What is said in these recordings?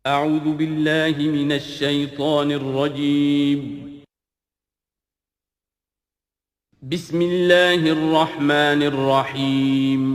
اعوذ باللہ من الشیطان الرجیم بسم اللہ الرحمن الرحیم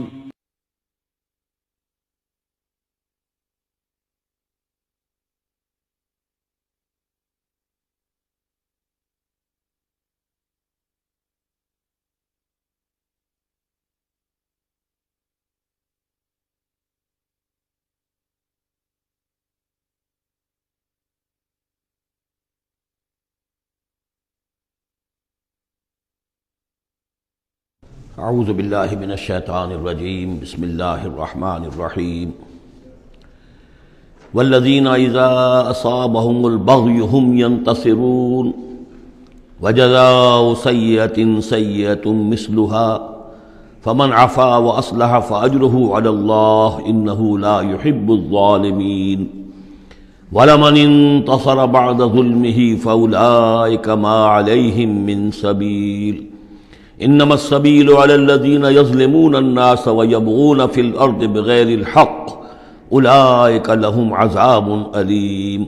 اعوذ باللہ من الشیطان الرجیم بسم اللہ الرحمن الرحیم والذین اذا اصابهم البغی هم ينتصرون وجزاء سیئة سیئة مثلها فمن عفا واصلح فاجره علی اللہ انہ لا يحب الظالمین ولمن انتصر بعد ظلمه فاولئک ما علیہم من سبیل انما السبیل علی الذین یظلمون الناس ویبغون فی الارض بغیر الحق اولئک لهم عذاب علیم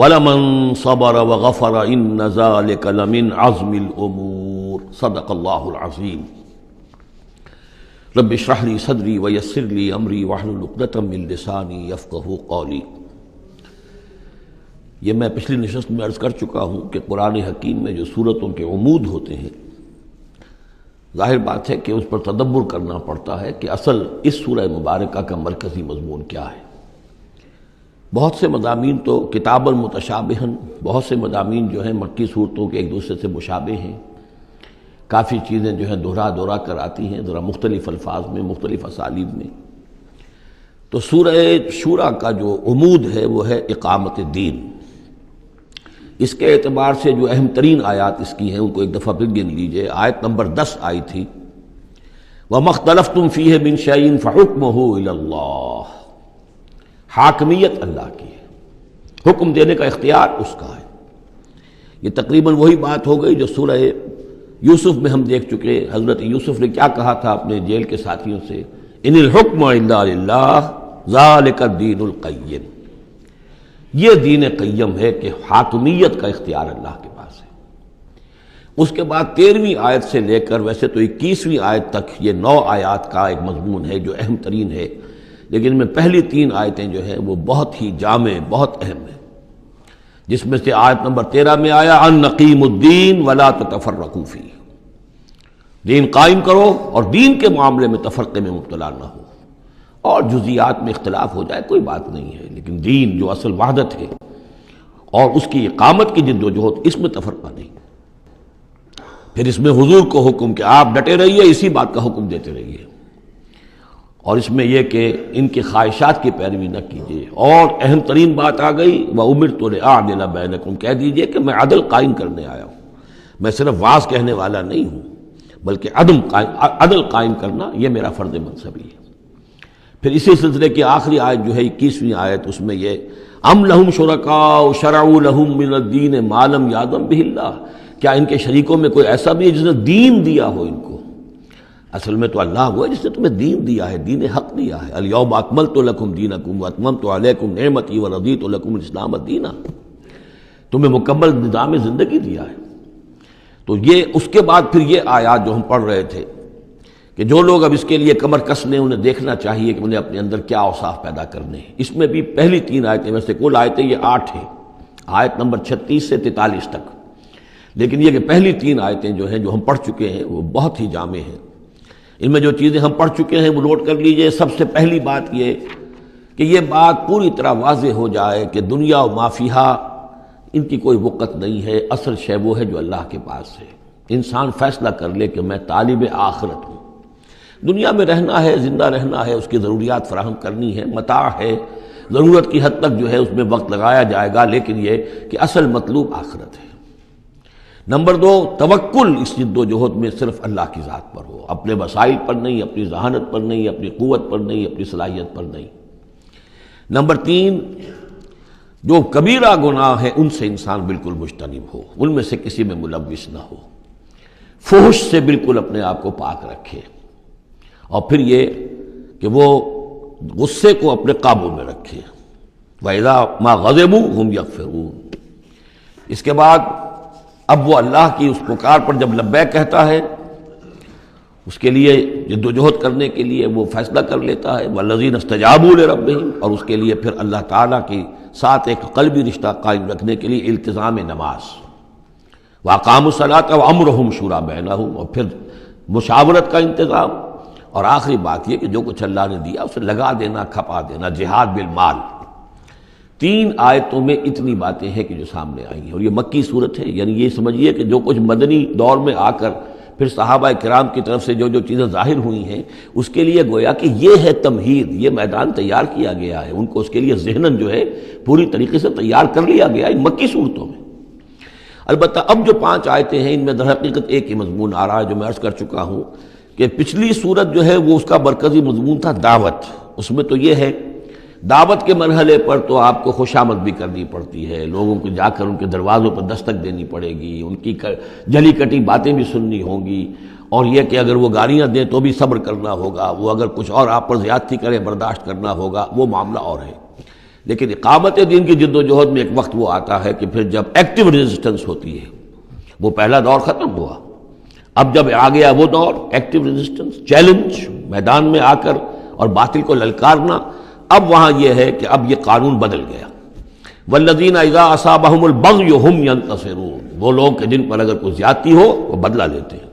ولمن صبر وغفر ان ذلک لمن عزم الامور صدق اللہ العظیم رب اشرح لی صدری ویسر لی امری واحلل عقدۃ من لسانی یفقہوا قولی۔ یہ میں پچھلی نشست میں عرض کر چکا ہوں کہ قرآن حکیم میں جو سورتوں کے عمود ہوتے ہیں، ظاہر بات ہے کہ اس پر تدبر کرنا پڑتا ہے کہ اصل اس سورہ مبارکہ کا مرکزی مضمون کیا ہے۔ بہت سے مضامین تو کتاباً متشابہاً، بہت سے مضامین جو ہیں مکی صورتوں کے ایک دوسرے سے مشابہ ہیں، کافی چیزیں جو ہیں دہرا کر آتی ہیں ذرا مختلف الفاظ میں، مختلف اسالیب میں۔ تو سورہ شورى کا جو عمود ہے وہ ہے اقامت دین۔ اس کے اعتبار سے جو اہم ترین آیات اس کی ہیں ان کو ایک دفعہ پھر گن لیجئے۔ آیت نمبر 10 آئی تھی وَمَا اخْتَلَفْتُمْ فِيهِ مِنْ شَيْءٍ فَحُكْمُهُ إِلَى اللَّهِ، حاکمیت اللہ کی ہے، حکم دینے کا اختیار اس کا ہے۔ یہ تقریباً وہی بات ہو گئی جو سورہ یوسف میں ہم دیکھ چکے۔ حضرت یوسف نے کیا کہا تھا اپنے جیل کے ساتھیوں سے؟ إِنِ الْحُكْمُ إِلَّا لِلَّهِ ذَلِكَ الدِّينُ الْقَيِّمُ، یہ دین قیم ہے کہ حاکمیت کا اختیار اللہ کے پاس ہے۔ اس کے بعد 13ویں آیت سے لے کر ویسے تو 21ویں آیت تک یہ 9 آیات کا ایک مضمون ہے جو اہم ترین ہے، لیکن میں پہلی 3 آیتیں جو ہیں وہ بہت ہی جامع، بہت اہم ہیں، جس میں سے آیت نمبر 13 میں آیا ان نقیم الدین ولا تتفرقوا فیہ، دین قائم کرو اور دین کے معاملے میں تفرقے میں مبتلا نہ ہو، اور جزیات میں اختلاف ہو جائے کوئی بات نہیں ہے، لیکن دین جو اصل وحدت ہے اور اس کی اقامت کی جد و جہد، اس میں تفرقہ نہیں۔ پھر اس میں حضور کو حکم کہ آپ ڈٹے رہیے، اسی بات کا حکم دیتے رہیے، اور اس میں یہ کہ ان کی خواہشات کی پیروی نہ کیجیے۔ اور اہم ترین بات آ گئی وَأُمِرْتُ لِأَعْدِلَ بَيْنَكُمْ، کہہ دیجیے کہ میں عدل قائم کرنے آیا ہوں، میں صرف واعظ کہنے والا نہیں ہوں بلکہ عدل قائم کرنا یہ میرا فرض منصبی ہے۔ پھر اسی سلسلے کی آخری آیت جو ہے 21ویں آیت، اس میں یہ ام لہم شرکاء شرعوا لہم من الدین ما لم یأذن بہ اللہ، کیا ان کے شریکوں میں کوئی ایسا بھی ہے جس نے دین دیا ہو ان کو؟ اصل میں تو اللہ وہ ہے جس نے تمہیں دین دیا ہے، دین حق دیا ہے۔ الیوم اکملت لکم دینکم واتممت علیکم نعمتی ورضیت لکم الاسلام دینا، تمہیں مکمل نظام زندگی دیا ہے۔ تو یہ اس کے بعد پھر یہ آیات جو ہم پڑھ رہے تھے کہ جو لوگ اب اس کے لیے کمر کس لیں انہیں دیکھنا چاہیے کہ انہیں اپنے اندر کیا اوصاف پیدا کرنے ہیں۔ اس میں بھی پہلی 3 آیتیں میں سے کل آیتیں یہ 8 ہیں، آیت نمبر 36 سے 43 تک، لیکن یہ کہ پہلی 3 آیتیں جو ہیں جو ہم پڑھ چکے ہیں وہ بہت ہی جامع ہیں۔ ان میں جو چیزیں ہم پڑھ چکے ہیں وہ نوٹ کر لیجئے۔ سب سے پہلی بات یہ کہ یہ بات پوری طرح واضح ہو جائے کہ دنیا و ما فیہا ان کی کوئی وقت نہیں ہے، اصل شے وہ ہے جو اللہ کے پاس ہے۔ انسان فیصلہ کر لے کہ میں طالب آخرت ہوں، دنیا میں رہنا ہے، زندہ رہنا ہے، اس کی ضروریات فراہم کرنی ہے، متاع ہے، ضرورت کی حد تک جو ہے اس میں وقت لگایا جائے گا، لیکن یہ کہ اصل مطلوب آخرت ہے۔ نمبر 2، توکل اس جد و جہد میں صرف اللہ کی ذات پر ہو، اپنے وسائل پر نہیں، اپنی ذہانت پر نہیں، اپنی قوت پر نہیں، اپنی صلاحیت پر نہیں۔ نمبر 3، جو کبیرہ گناہ ہیں ان سے انسان بالکل مجتنب ہو، ان میں سے کسی میں ملوث نہ ہو، فحش سے بالکل اپنے آپ کو پاک رکھے، اور پھر یہ کہ وہ غصے کو اپنے قابو میں رکھے، وَإِذَا مَا غَضِبُوا هُمْ يَغْفِرُونَ۔ اس کے بعد اب وہ اللہ کی اس پکار پر جب لبیک کہتا ہے، اس کے لیے جد و جہد کرنے کے لیے وہ فیصلہ کر لیتا ہے، وَالَّذِينَ اسْتَجَابُوا لِرَبِّهِمْ، اور اس کے لیے پھر اللہ تعالیٰ کے ساتھ ایک قلبی رشتہ قائم رکھنے کے لیے التزام نماز، وَأَقَامُوا الصَّلَاةَ وَأَمْرُهُمْ شُورَىٰ بَيْنَهُمْ، اور پھر مشاورت کا انتظام، اور آخری بات یہ کہ جو کچھ اللہ نے دیا اسے لگا دینا، کھپا دینا، جہاد بالمال۔ 3 آیتوں میں اتنی باتیں ہیں کہ جو سامنے آئی ہیں، اور یہ مکی صورت ہے، یعنی یہ سمجھیے کہ جو کچھ مدنی دور میں آ کر پھر صحابہ کرام کی طرف سے جو چیزیں ظاہر ہوئی ہیں، اس کے لیے گویا کہ یہ ہے تمہید، یہ میدان تیار کیا گیا ہے، ان کو اس کے لیے ذہناً جو ہے پوری طریقے سے تیار کر لیا گیا ہے مکی صورتوں میں۔ البتہ اب جو 5 آیتیں ہیں ان میں در حقیقت ایک ہی مضمون آ رہا ہے جو میں عرض کر چکا ہوں کہ پچھلی صورت جو ہے وہ اس کا مرکزی مضمون تھا دعوت۔ اس میں تو یہ ہے دعوت کے مرحلے پر تو آپ کو خوشامد بھی کرنی پڑتی ہے، لوگوں کو جا کر ان کے دروازوں پر دستک دینی پڑے گی، ان کی جلی کٹی باتیں بھی سننی ہوں گی، اور یہ کہ اگر وہ گالیاں دیں تو بھی صبر کرنا ہوگا، وہ اگر کچھ اور آپ پر زیادتی کریں برداشت کرنا ہوگا، وہ معاملہ اور ہے۔ لیکن اقامت دین کی جد و جہد میں ایک وقت وہ آتا ہے کہ پھر جب ایکٹیو ریزسٹنس ہوتی ہے، وہ پہلا دور ختم ہوا، اب جب آ گیا وہ دور ایکٹیو ریزسٹنس، چیلنج، میدان میں آ کر اور باطل کو للکارنا، اب وہاں یہ ہے کہ اب یہ قانون بدل گیا۔ والذین اذا اصابہم البغی ہم ینتصرون، وہ لوگ کہ جن پر اگر کوئی زیادتی ہو وہ بدلہ لیتے ہیں۔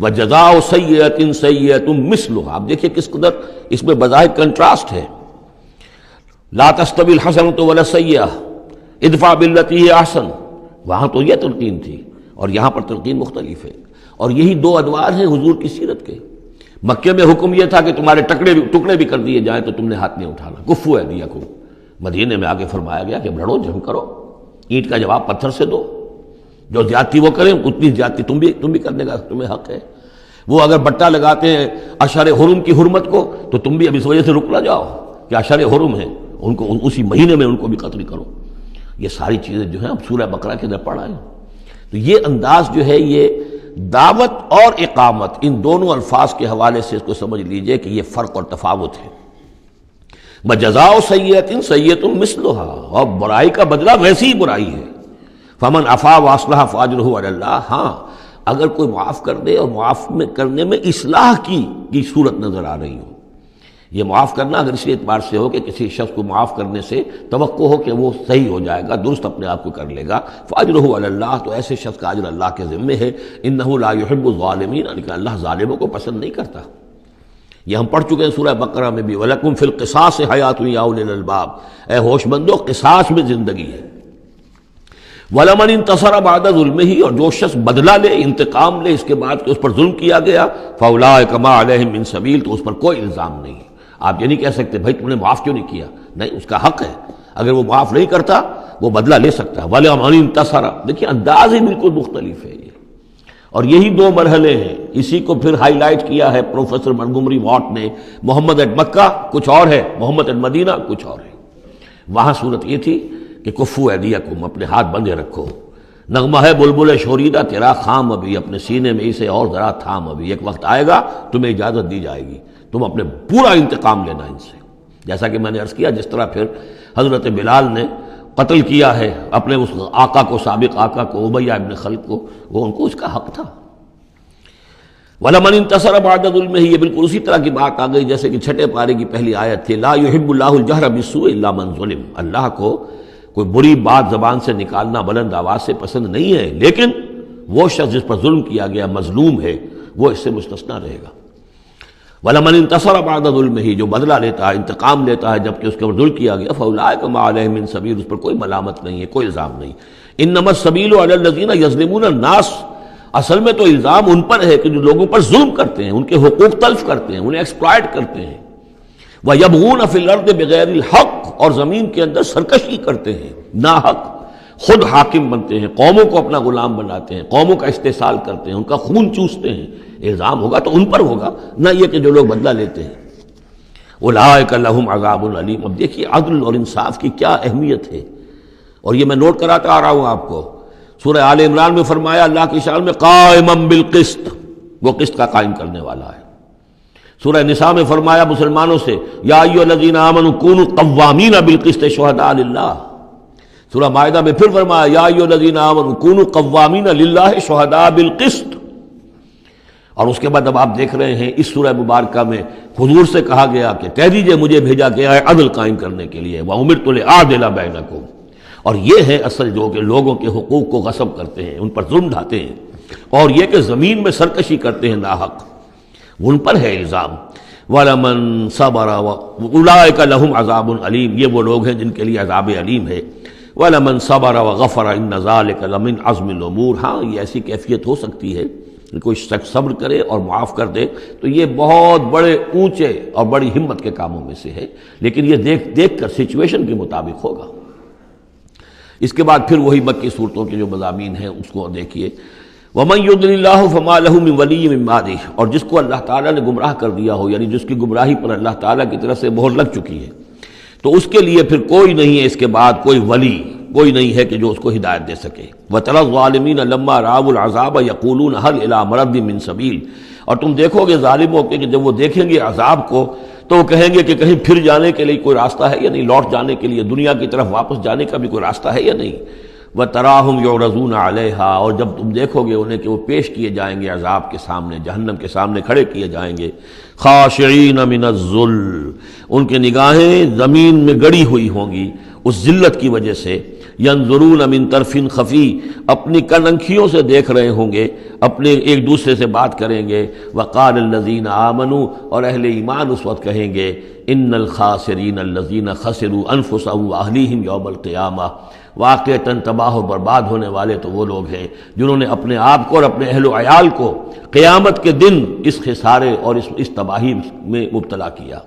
وجزاء سیئۃ سیئۃ مثلھا، اب دیکھیے کس قدر اس میں بظاہر کنٹراسٹ ہے۔ لا تستوی الحسنۃ ولا السیئۃ ادفع بالتی ہی احسن، وہاں تو یہ تلقین تھی اور یہاں پر تلقین مختلف ہے، اور یہی 2 ادوار ہیں حضور کی سیرت کے۔ مکے میں حکم یہ تھا کہ تمہارے ٹکڑے بھی کر دیے جائیں تو تم نے ہاتھ نہیں اٹھانا، کفو ایدیکم۔ مدینے میں آگے فرمایا گیا کہ لڑو، جنگ کرو، اینٹ کا جواب پتھر سے دو، جو زیادتی وہ کریں اتنی زیادتی تم بھی کرنے کا تمہیں حق ہے۔ وہ اگر بٹا لگاتے ہیں اشہر حرم کی حرمت کو تو تم بھی اب اس وجہ سے رک نہ جاؤ کہ اشہر حرم ہیں، ان کو اسی مہینے میں ان کو بھی قتل کرو۔ یہ ساری چیزیں جو ہیں اب سورہ بقرہ کے اندر پڑھا ہے۔ تو یہ انداز جو ہے یہ دعوت اور اقامت، ان دونوں الفاظ کے حوالے سے اس کو سمجھ لیجئے کہ یہ فرق اور تفاوت ہے۔ وجزاء سیئۃ سیئۃ مثلھا، اور برائی کا بدلہ ویسی ہی برائی ہے۔ فمن عفا واصلح فاجرہ علی اللہ، ہاں اگر کوئی معاف کر دے اور معاف کرنے میں اصلاح کی صورت نظر آ رہی ہو، یہ معاف کرنا اگر اسی اعتبار سے ہو کہ کسی شخص کو معاف کرنے سے توقع ہو کہ وہ صحیح ہو جائے گا، درست اپنے آپ کو کر لے گا، فاجرہ علی اللہ، تو ایسے شخص کا اجر اللہ کے ذمے ہے۔ انہ لا یحب الظالمین، لیکن اللہ ظالموں کو پسند نہیں کرتا۔ یہ ہم پڑھ چکے ہیں سورہ بقرہ میں بھی، وَلَكُمْ فِي الْقِصَاصِ حَيَاةٌ يَا أُولِي الْأَلْبَابِ، اے ہوش مندو قصاص میں زندگی ہے۔ وَلَمَنِ انتَصَرَ بَعْدَ ظُلْمِهِ، اور جو شخص بدلہ لے، انتقام لے اس کے بعد کہ اس پر ظلم کیا گیا، فَأُولَٰئِکَ مَا عَلَيْهِم مِّن سَبِيلٍ، تو اس پر کوئی الزام نہیں ہے۔ آپ یہ نہیں کہہ سکتے بھائی تم نے معاف کیوں نہیں کیا، نہیں، اس کا حق ہے، اگر وہ معاف نہیں کرتا وہ بدلہ لے سکتا ہے۔ وَلَمَنِ انتَصَرَ، دیکھیے انداز ہی بالکل مختلف ہے یہ، اور یہی 2 مرحلے ہیں۔ اسی کو پھر ہائی لائٹ کیا ہے پروفیسر منگومری واٹ نے، محمد ایٹ مکہ کچھ اور ہے، محمد ایٹ مدینہ کچھ اور ہے۔ وہاں صورت یہ تھی کہ کفو ایدیکم، اپنے ہاتھ بندھے رکھو، نغمہ ہے بلبل شوریدہ تیرا خام ابھی، اپنے سینے میں اسے اور ذرا تھام ابھی، ایک وقت آئے گا تمہیں اجازت دی جائے گی، تم اپنے پورا انتقام لینا ان سے۔ جیسا کہ میں نے عرض کیا، جس طرح پھر حضرت بلال نے قتل کیا ہے اپنے اس آقا کو، سابق آقا کو، امیہ ابن خلف کو، وہ ان کو اس کا حق تھا۔ وَلَمَنِ انتَصَرَ بَعْدَ ظُلْمِهِ، یہ بالکل اسی طرح کی بات آ گئی جیسے کہ 6 پارے کی پہلی آیت تھی، لا يحب اللہ الجہر بالسوء الا من ظلم، اللہ کو کوئی بری بات زبان سے نکالنا بلند آواز سے پسند نہیں ہے، لیکن وہ شخص جس پر ظلم کیا گیا مظلوم ہے وہ اس سے مستثنیٰ رہے گا۔ وَلَمَنِ انتَصَرَ بَعْدَ ظُلْمِهِ، جو بدلہ لیتا ہے، انتقام لیتا ہے جبکہ اس کے اوپر ظلم کیا گیا، فَأُولَٰئِکَ مَا عَلَيْهِم مِّن سَبِيلٍ، اس پر کوئی ملامت نہیں ہے، کوئی الزام نہیں۔ إِنَّمَا السَّبِيلُ عَلَى الَّذِينَ يَظْلِمُونَ النَّاسَ، اصل میں تو الزام ان پر ہے کہ جو لوگوں پر ظلم کرتے ہیں، ان کے حقوق تلف کرتے ہیں، انہیں ایکسپلائٹ کرتے ہیں۔ وَيَبْغُونَ فِي الْأَرْضِ بِغَيْرِ الْحَقِّ، اور زمین کے اندر سرکشی کرتے ہیں، ناحق، خود حاکم بنتے ہیں، قوموں کو اپنا غلام بناتے ہیں، قوموں کا استحصال کرتے ہیں، ان کا خون چوستے ہیں۔ الزام ہوگا تو ان پر ہوگا، نہ یہ کہ جو لوگ بدلہ لیتے ہیں۔ اولئک لہم عذاب علیم، اب دیکھیے عدل اور انصاف کی کیا اہمیت ہے، اور یہ میں نوٹ کراتا آ رہا ہوں آپ کو۔ سورہ آل عمران میں فرمایا اللہ کی شان میں قائما بالقسط، وہ قسط کا قائم کرنے والا ہے۔ سورہ نساء میں فرمایا مسلمانوں سے یا ایھا الذین آمنوا کونوا قوامین بالقسط شہداء للہ. سورہ مائدہ میں پھر فرمایا یا ایھا الذین آمنوا کونوا قوامین للہ شہداء بالقسط. اور اس کے بعد اب آپ دیکھ رہے ہیں اس سورہ مبارکہ میں حضور سے کہا گیا کہ کہہ دیجئے مجھے بھیجا گیا ہے عدل قائم کرنے کے لیے. وَأُمِرْتُ لِأَعْدِلَ بَيْنَكُمْ. اور یہ ہے اصل جو کہ لوگوں کے حقوق کو غصب کرتے ہیں، ان پر ظلم ڈھاتے ہیں، اور یہ کہ زمین میں سرکشی کرتے ہیں ناحق، ان پر ہے الزام. وَلَمَنْ صَبَرَ أُولَٰئِكَ لَهُمْ عَذَابٌ أَلِيمٌ. یہ وہ لوگ ہیں جن کے لیے عذاب علیم ہے. وَلَمَنْ صَبَرَ وَغَفَرَ إِنَّ ذَلِكَ لَمِنْ عَزْمِ الْأُمُورِ. ہاں یہ ایسی کیفیت ہو سکتی ہے کہ کوئی شخص صبر کرے اور معاف کر دے تو یہ بہت بڑے اونچے اور بڑی ہمت کے کاموں میں سے ہے، لیکن یہ دیکھ کر سچویشن کے مطابق ہوگا. اس کے بعد پھر وہی مکی صورتوں کے جو مضامین ہیں اس کو دیکھیے. وَمَن يُضْلِلِ اللَّهُ فَمَا لَهُ مِن وَلِيٍّ مِّن بَعْدِهِ. اور جس کو اللہ تعالیٰ نے گمراہ کر دیا ہو، یعنی جس کی گمراہی پر اللہ تعالیٰ کی طرف سے مہر لگ چکی ہے، تو اس کے لیے پھر کوئی نہیں ہے اس کے بعد، کوئی ولی کوئی نہیں ہے کہ جو اس کو ہدایت دے سکے. وَتَرَى الظَّالِمِينَ لَمَّا رَأَوُا الْعَذَابَ يَقُولُونَ هَلْ إِلَىٰ مَرَدٍ مِّن سَبِيلٍ. اور تم دیکھو گے ظالموں کے کہ جب وہ دیکھیں گے عذاب کو تو وہ کہیں گے کہ کہیں پھر جانے کے لیے کوئی راستہ ہے یا نہیں، لوٹ جانے کے لیے دنیا کی طرف واپس جانے کا بھی کوئی راستہ ہے یا نہیں. وَتَرَاهُمْ يُعْرَضُونَ عَلَيْهَا. اور جب تم دیکھو گے انہیں کہ وہ پیش کیے جائیں گے عذاب کے سامنے، جہنم کے سامنے کھڑے کیے جائیں گے. خاشعین من الذل. ان کے نگاہیں زمین میں گڑی ہوئی ہوں گی اس ذلت کی وجہ سے. ینظرون من طرف خفی. اپنی کننکھیوں سے دیکھ رہے ہوں گے، اپنے ایک دوسرے سے بات کریں گے. وقال الذین آمنوا. اور اہل ایمان اس وقت کہیں گے ان الخاسرین الذین خسروا انفسهم واہلیہم یوم القیامہ. واقعتاً تباہ و برباد ہونے والے تو وہ لوگ ہیں جنہوں نے اپنے آپ کو اور اپنے اہل و عیال کو قیامت کے دن اس خسارے اور اس تباہی میں مبتلا کیا.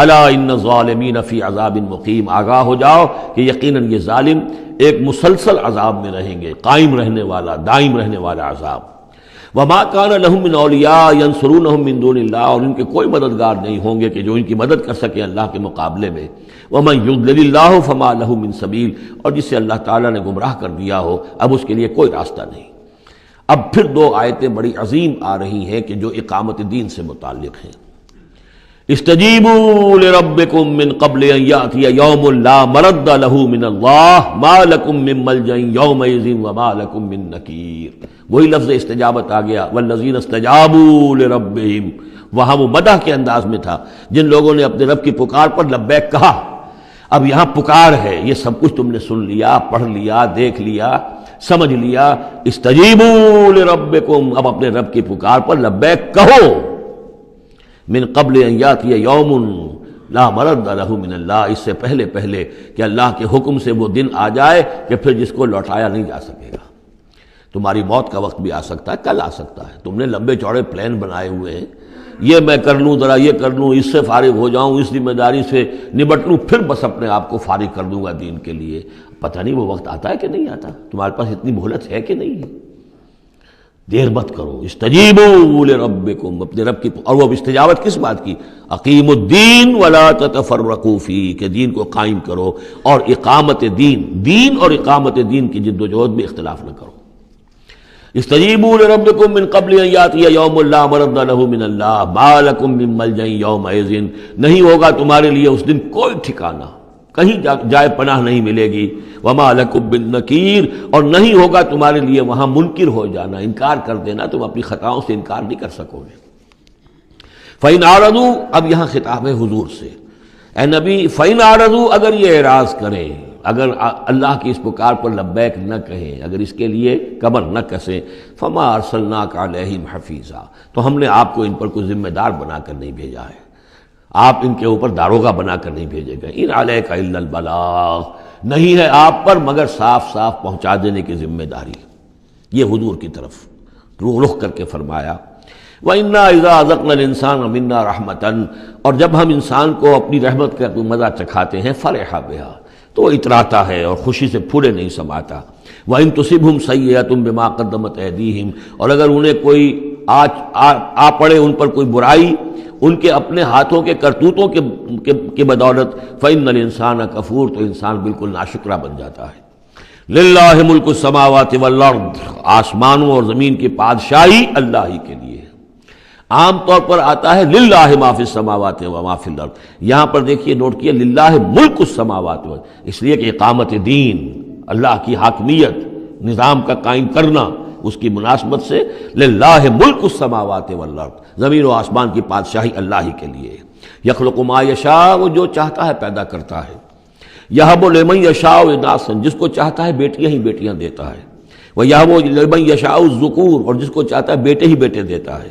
الا ان الظالمین فی عذاب مقیم. آگاہ ہو جاؤ کہ یقیناً یہ ظالم ایک مسلسل عذاب میں رہیں گے، قائم رہنے والا، دائم رہنے والا عذاب. وما كان لهم من اولیاء ينصرونهم من دون اللہ. اور ان کے کوئی مددگار نہیں ہوں گے کہ جو ان کی مدد کر سکے اللہ کے مقابلے میں. ومن يضلل اللہ فما له من سبیل. اور جسے اللہ تعالیٰ نے گمراہ کر دیا ہو اب اس کے لیے کوئی راستہ نہیں. اب پھر دو آیتیں بڑی عظیم آ رہی ہیں کہ جو اقامت دین سے متعلق ہیں. استجیبوا لربکم من قبل ان یأتی یوم لا مرد له من اللہ ما لکم من ملجأ یومئذ وما لکم من نکیر. وہی لفظ استجابت آ گیا. والذین استجابوا لربہم. وہاں وہ مدح کے انداز میں تھا جن لوگوں نے اپنے رب کی پکار پر لبیک کہا. اب یہاں پکار ہے، یہ سب کچھ تم نے سن لیا، پڑھ لیا، دیکھ لیا، سمجھ لیا. استجیبوا لربکم. اب اپنے رب کی پکار پر لبیک کہو. من قبل ان یاتی یوم لا مرد له من اللہ. اس سے پہلے کہ اللہ کے حکم سے وہ دن آ جائے کہ پھر جس کو لوٹایا نہیں جا سکے گا. تمہاری موت کا وقت بھی آ سکتا ہے، کل آ سکتا ہے. تم نے لمبے چوڑے پلان بنائے ہوئے ہیں، یہ میں کر لوں، ذرا یہ کر لوں، اس سے فارغ ہو جاؤں، اس ذمہ داری سے نمٹ لوں، پھر بس اپنے آپ کو فارغ کر دوں گا دین کے لیے. پتہ نہیں وہ وقت آتا ہے کہ نہیں آتا. تمہارے پاس اتنی مہلت ہے کہ نہیں ہے. دیر مت کرو. استجیبوا لربکم. اپنے رب کی. اور وہ استجابت کس بات کی؟ اقیموا الدین ولا تتفرقوا فیہ. کہ دین کو قائم کرو اور اقامت دین اور اقامت دین کی جد و جہد میں اختلاف نہ کرو. استجیبوا لربکم من قبل ان یاتی یوم لا مرد له من اللہ ما لکم من ملجأ یومئذ. نہیں ہوگا تمہارے لیے اس دن کوئی ٹھکانہ، کہیں جائے پناہ نہیں ملے گی. وما لکم من نکیر. اور نہیں ہوگا تمہارے لیے وہاں منکر ہو جانا، انکار کر دینا. تم اپنی خطاؤں سے انکار نہیں کر سکو گے. فإن اعرضوا. اب یہاں خطاب ہے حضور سے. اے نبی فإن اعرضوا. اگر یہ اعراض کریں، اگر اللہ کی اس پکار پر لبیک نہ کہیں، اگر اس کے لیے کمر نہ کسیں، فما ارسلناک علیہم حفیظا. تو ہم نے آپ کو ان پر کوئی ذمہ دار بنا کر نہیں بھیجا ہے، آپ ان کے اوپر داروغہ بنا کر نہیں بھیجے گئے. ان علیک الا البلاغ. نہیں ہے آپ پر مگر صاف صاف پہنچا دینے کی ذمہ داری. یہ حضور کی طرف رخ کر کے فرمایا. وَإِنَّا إِذَا أَذَقْنَا الْإِنسَانَ مِنَّا رَحْمَةً. اور جب ہم انسان کو اپنی رحمت کا مزہ چکھاتے ہیں، فرح بہا، تو وہ اتراتا ہے اور خوشی سے پھولے نہیں سماتا. وَإِن تُصِبْهُمْ سَيِّئَةٌ بِمَا قَدَّمَتْ أَيْدِيهِمْ. اور اگر انہیں کوئی آ پڑے ان پر کوئی برائی ان کے اپنے ہاتھوں کے کرتوتوں کے بدولت، فَإِنَّ الْإِنسَانَ کفور. تو انسان بالکل ناشکرہ بن جاتا ہے. للہ ملک السماوات والارض. آسمانوں اور زمین کی بادشاہی اللہ ہی کے لیے. عام طور پر آتا ہے للہ ما فی السماوات و ما فی الارض، یہاں پر دیکھیے نوٹ کیے للہ ملک السماوات و، اس لیے کہ اقامت دین، اللہ کی حاکمیت، نظام کا قائم کرنا، اس کی مناسبت سے للہ ملک السماوات والارض، زمین و آسمان کی بادشاہی اللہ ہی کے لیے، یخلق ما یشاء، وہ جو چاہتا ہے پیدا کرتا ہے، یہب لمن یشاء اناثا، جس کو چاہتا ہے بیٹیاں ہی بیٹیاں دیتا ہے، ویہب لمن یشاء الذکور، اور جس کو چاہتا ہے بیٹے ہی بیٹے دیتا ہے،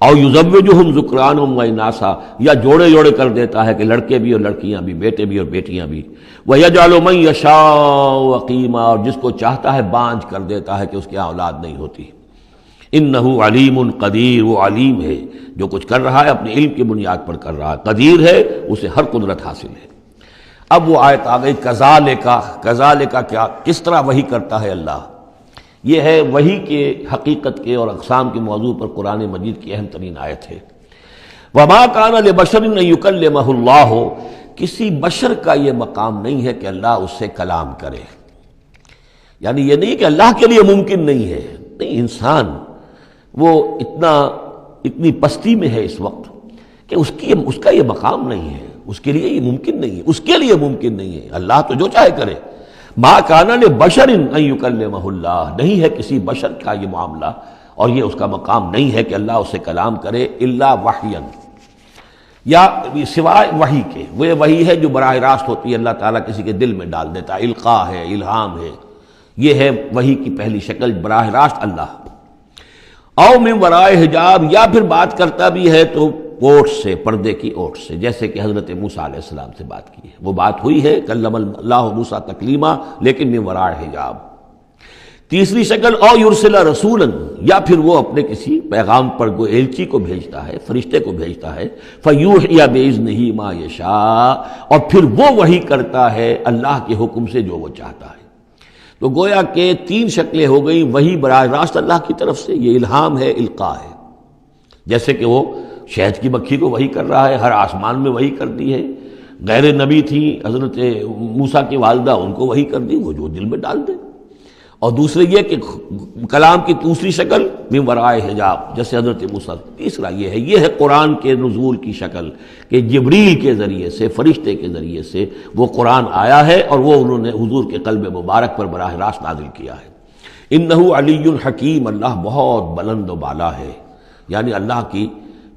او یزوجہم ذکرانا و اناثا، یا جوڑے جوڑے کر دیتا ہے کہ لڑکے بھی اور لڑکیاں بھی، بیٹے بھی اور بیٹیاں بھی، ویجعل من یشاء عقیما، اور جس کو چاہتا ہے بانجھ کر دیتا ہے کہ اس کی اولاد نہیں ہوتی۔ انہ علیم قدیر، وہ علیم ہے، جو کچھ کر رہا ہے اپنے علم کی بنیاد پر کر رہا ہے، قدیر ہے، اسے ہر قدرت حاصل ہے۔ اب وہ آیت آ گئی کذالک کیا، کس طرح وحی کرتا ہے اللہ، یہ ہے وحی کے حقیقت کے اور اقسام کے موضوع پر قرآن مجید کی اہم ترین آیت ہے۔ وما کان لبشر ان یکلمہ اللہ، کسی بشر کا یہ مقام نہیں ہے کہ اللہ اس سے کلام کرے، یعنی یہ نہیں کہ اللہ کے لیے ممکن نہیں ہے، نہیں، انسان وہ اتنی پستی میں ہے اس وقت کہ اس کا یہ مقام نہیں ہے، اس کے لیے یہ ممکن نہیں ہے، اس کے لیے ممکن نہیں ہے، اللہ تو جو چاہے کرے۔ ما کان لبشر ان یکلمہ اللہ، نہیں ہے کسی بشر کا یہ معاملہ اور یہ اس کا مقام نہیں ہے کہ اللہ اس سے کلام کرے، الا وحیا، یا سوائے وحی کے، وہ وحی ہے جو براہ راست ہوتی ہے، اللہ تعالیٰ کسی کے دل میں ڈال دیتا ہے، القاء ہے، الہام ہے، یہ ہے وحی کی پہلی شکل، براہ راست اللہ۔ او من ورائے حجاب، یا پھر بات کرتا بھی ہے تو اوٹ سے، پردے کی اوٹ سے، جیسے کہ حضرت موسیٰ علیہ السلام سے بات کی ہے، وہ بات ہوئی ہے، کلم اللہ موسیٰ تکلیما، لیکن من ورائے حجاب۔ تیسری شکل او یرسل رسولا، یا پھر وہ اپنے کسی پیغام پر کوئی ایلچی کو بھیجتا ہے، فرشتے کو بھیجتا ہے، فیوحی باذنہ ما یشاء، اور پھر وہ وحی کرتا ہے اللہ کے حکم سے جو وہ چاہتا ہے۔ تو گویا کہ تین شکلیں ہو گئی، وحی براہ راست اللہ کی طرف سے، یہ الہام ہے، القاء ہے، جیسے کہ وہ شہد کی مکھی کو وحی کر رہا ہے، ہر آسمان میں وحی کر دی ہے، غیر نبی تھی حضرت موسیٰ کی والدہ، ان کو وحی کر دی، وہ جو دل میں ڈال دے۔ اور دوسرے یہ کہ کلام کی دوسری شکل من ورائے حجاب، جیسے حضرت موسیٰ۔ تیسرا یہ ہے قرآن کے نزول کی شکل، کہ جبریل کے ذریعے سے، فرشتے کے ذریعے سے وہ قرآن آیا ہے اور وہ انہوں نے حضور کے قلب مبارک پر براہ راست نازل کیا ہے۔ انہ علی حکیم، اللہ بہت بلند و بالا ہے، یعنی اللہ کی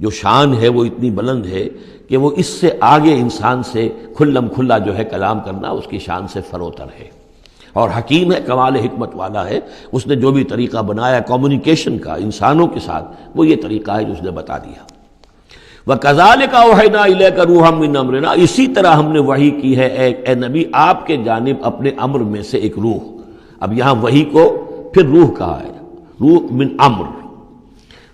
جو شان ہے وہ اتنی بلند ہے کہ وہ اس سے آگے انسان سے کھلم کھلا جو ہے کلام کرنا اس کی شان سے فروتر ہے، اور حکیم ہے، کمال حکمت والا ہے، اس نے جو بھی طریقہ بنایا کمیونیکیشن کا انسانوں کے ساتھ، وہ یہ طریقہ ہے جو اس نے بتا دیا۔ وَكَذَلِكَ أَوْحَيْنَا إِلَيْكَ رُوحًا مِّنْ أَمْرِنَا، اسی طرح ہم نے وحی کی ہے اے نبی آپ کے جانب اپنے امر میں سے ایک روح۔ اب یہاں وحی کو پھر روح کہا ہے، روح من امر۔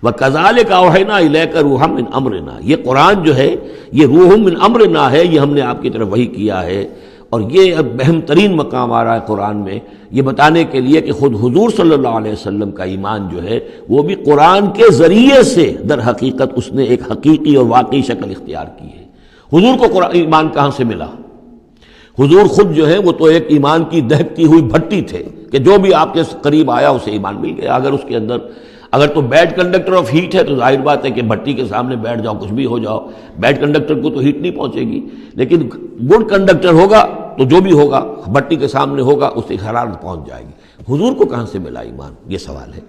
وَكَذَلِكَ أَوْحَيْنَا إِلَيْكَ رُوحًا مِّنْ أَمْرِنَا، یہ قرآن جو ہے یہ روح من امرنا ہے، یہ ہم نے آپ کی طرف وحی کیا ہے۔ اور یہ اب اہم ترین مقام آ رہا ہے قرآن میں، یہ بتانے کے لیے کہ خود حضور صلی اللہ علیہ وسلم کا ایمان جو ہے وہ بھی قرآن کے ذریعے سے در حقیقت اس نے ایک حقیقی اور واقعی شکل اختیار کی ہے۔ حضور کو قرآن ایمان کہاں سے ملا؟ حضور خود جو ہے وہ تو ایک ایمان کی دہکتی ہوئی بھٹی تھے کہ جو بھی آپ کے قریب آیا اسے ایمان مل گیا۔ اگر تو بیڈ کنڈکٹر آف ہیٹ ہے تو ظاہر بات ہے کہ بھٹی کے سامنے بیٹھ جاؤ، کچھ بھی ہو جاؤ، بیڈ کنڈکٹر کو تو ہیٹ نہیں پہنچے گی، لیکن گڈ کنڈکٹر ہوگا تو جو بھی ہوگا بھٹی کے سامنے ہوگا اس سے حرارت پہنچ جائے گی۔ حضور کو کہاں سے ملا ایمان؟ یہ سوال ہے۔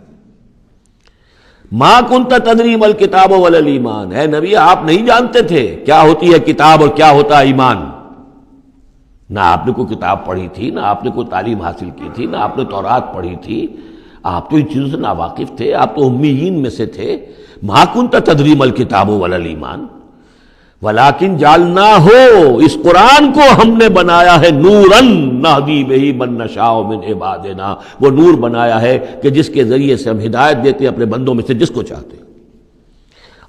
ما کنت تدری ما الکتاب ولا الایمان، اے نبی آپ نہیں جانتے تھے کیا ہوتی ہے کتاب اور کیا ہوتا ہے ایمان، نہ آپ نے کوئی کتاب پڑھی تھی، نہ آپ نے کوئی تعلیم حاصل کی تھی، نہ آپ نے تورات پڑھی تھی، آپ تو ان چیزوں سے ناواقف تھے، آپ تو امیین میں سے تھے۔ ما کنت تدری ما الکتاب ولا الایمان ولیکن جعلناہ، اس قرآن کو ہم نے بنایا ہے نوراً نہدی بہ من نشاء من عبادنا، وہ نور بنایا ہے کہ جس کے ذریعے سے ہم ہدایت دیتے ہیں اپنے بندوں میں سے جس کو چاہتے ہیں۔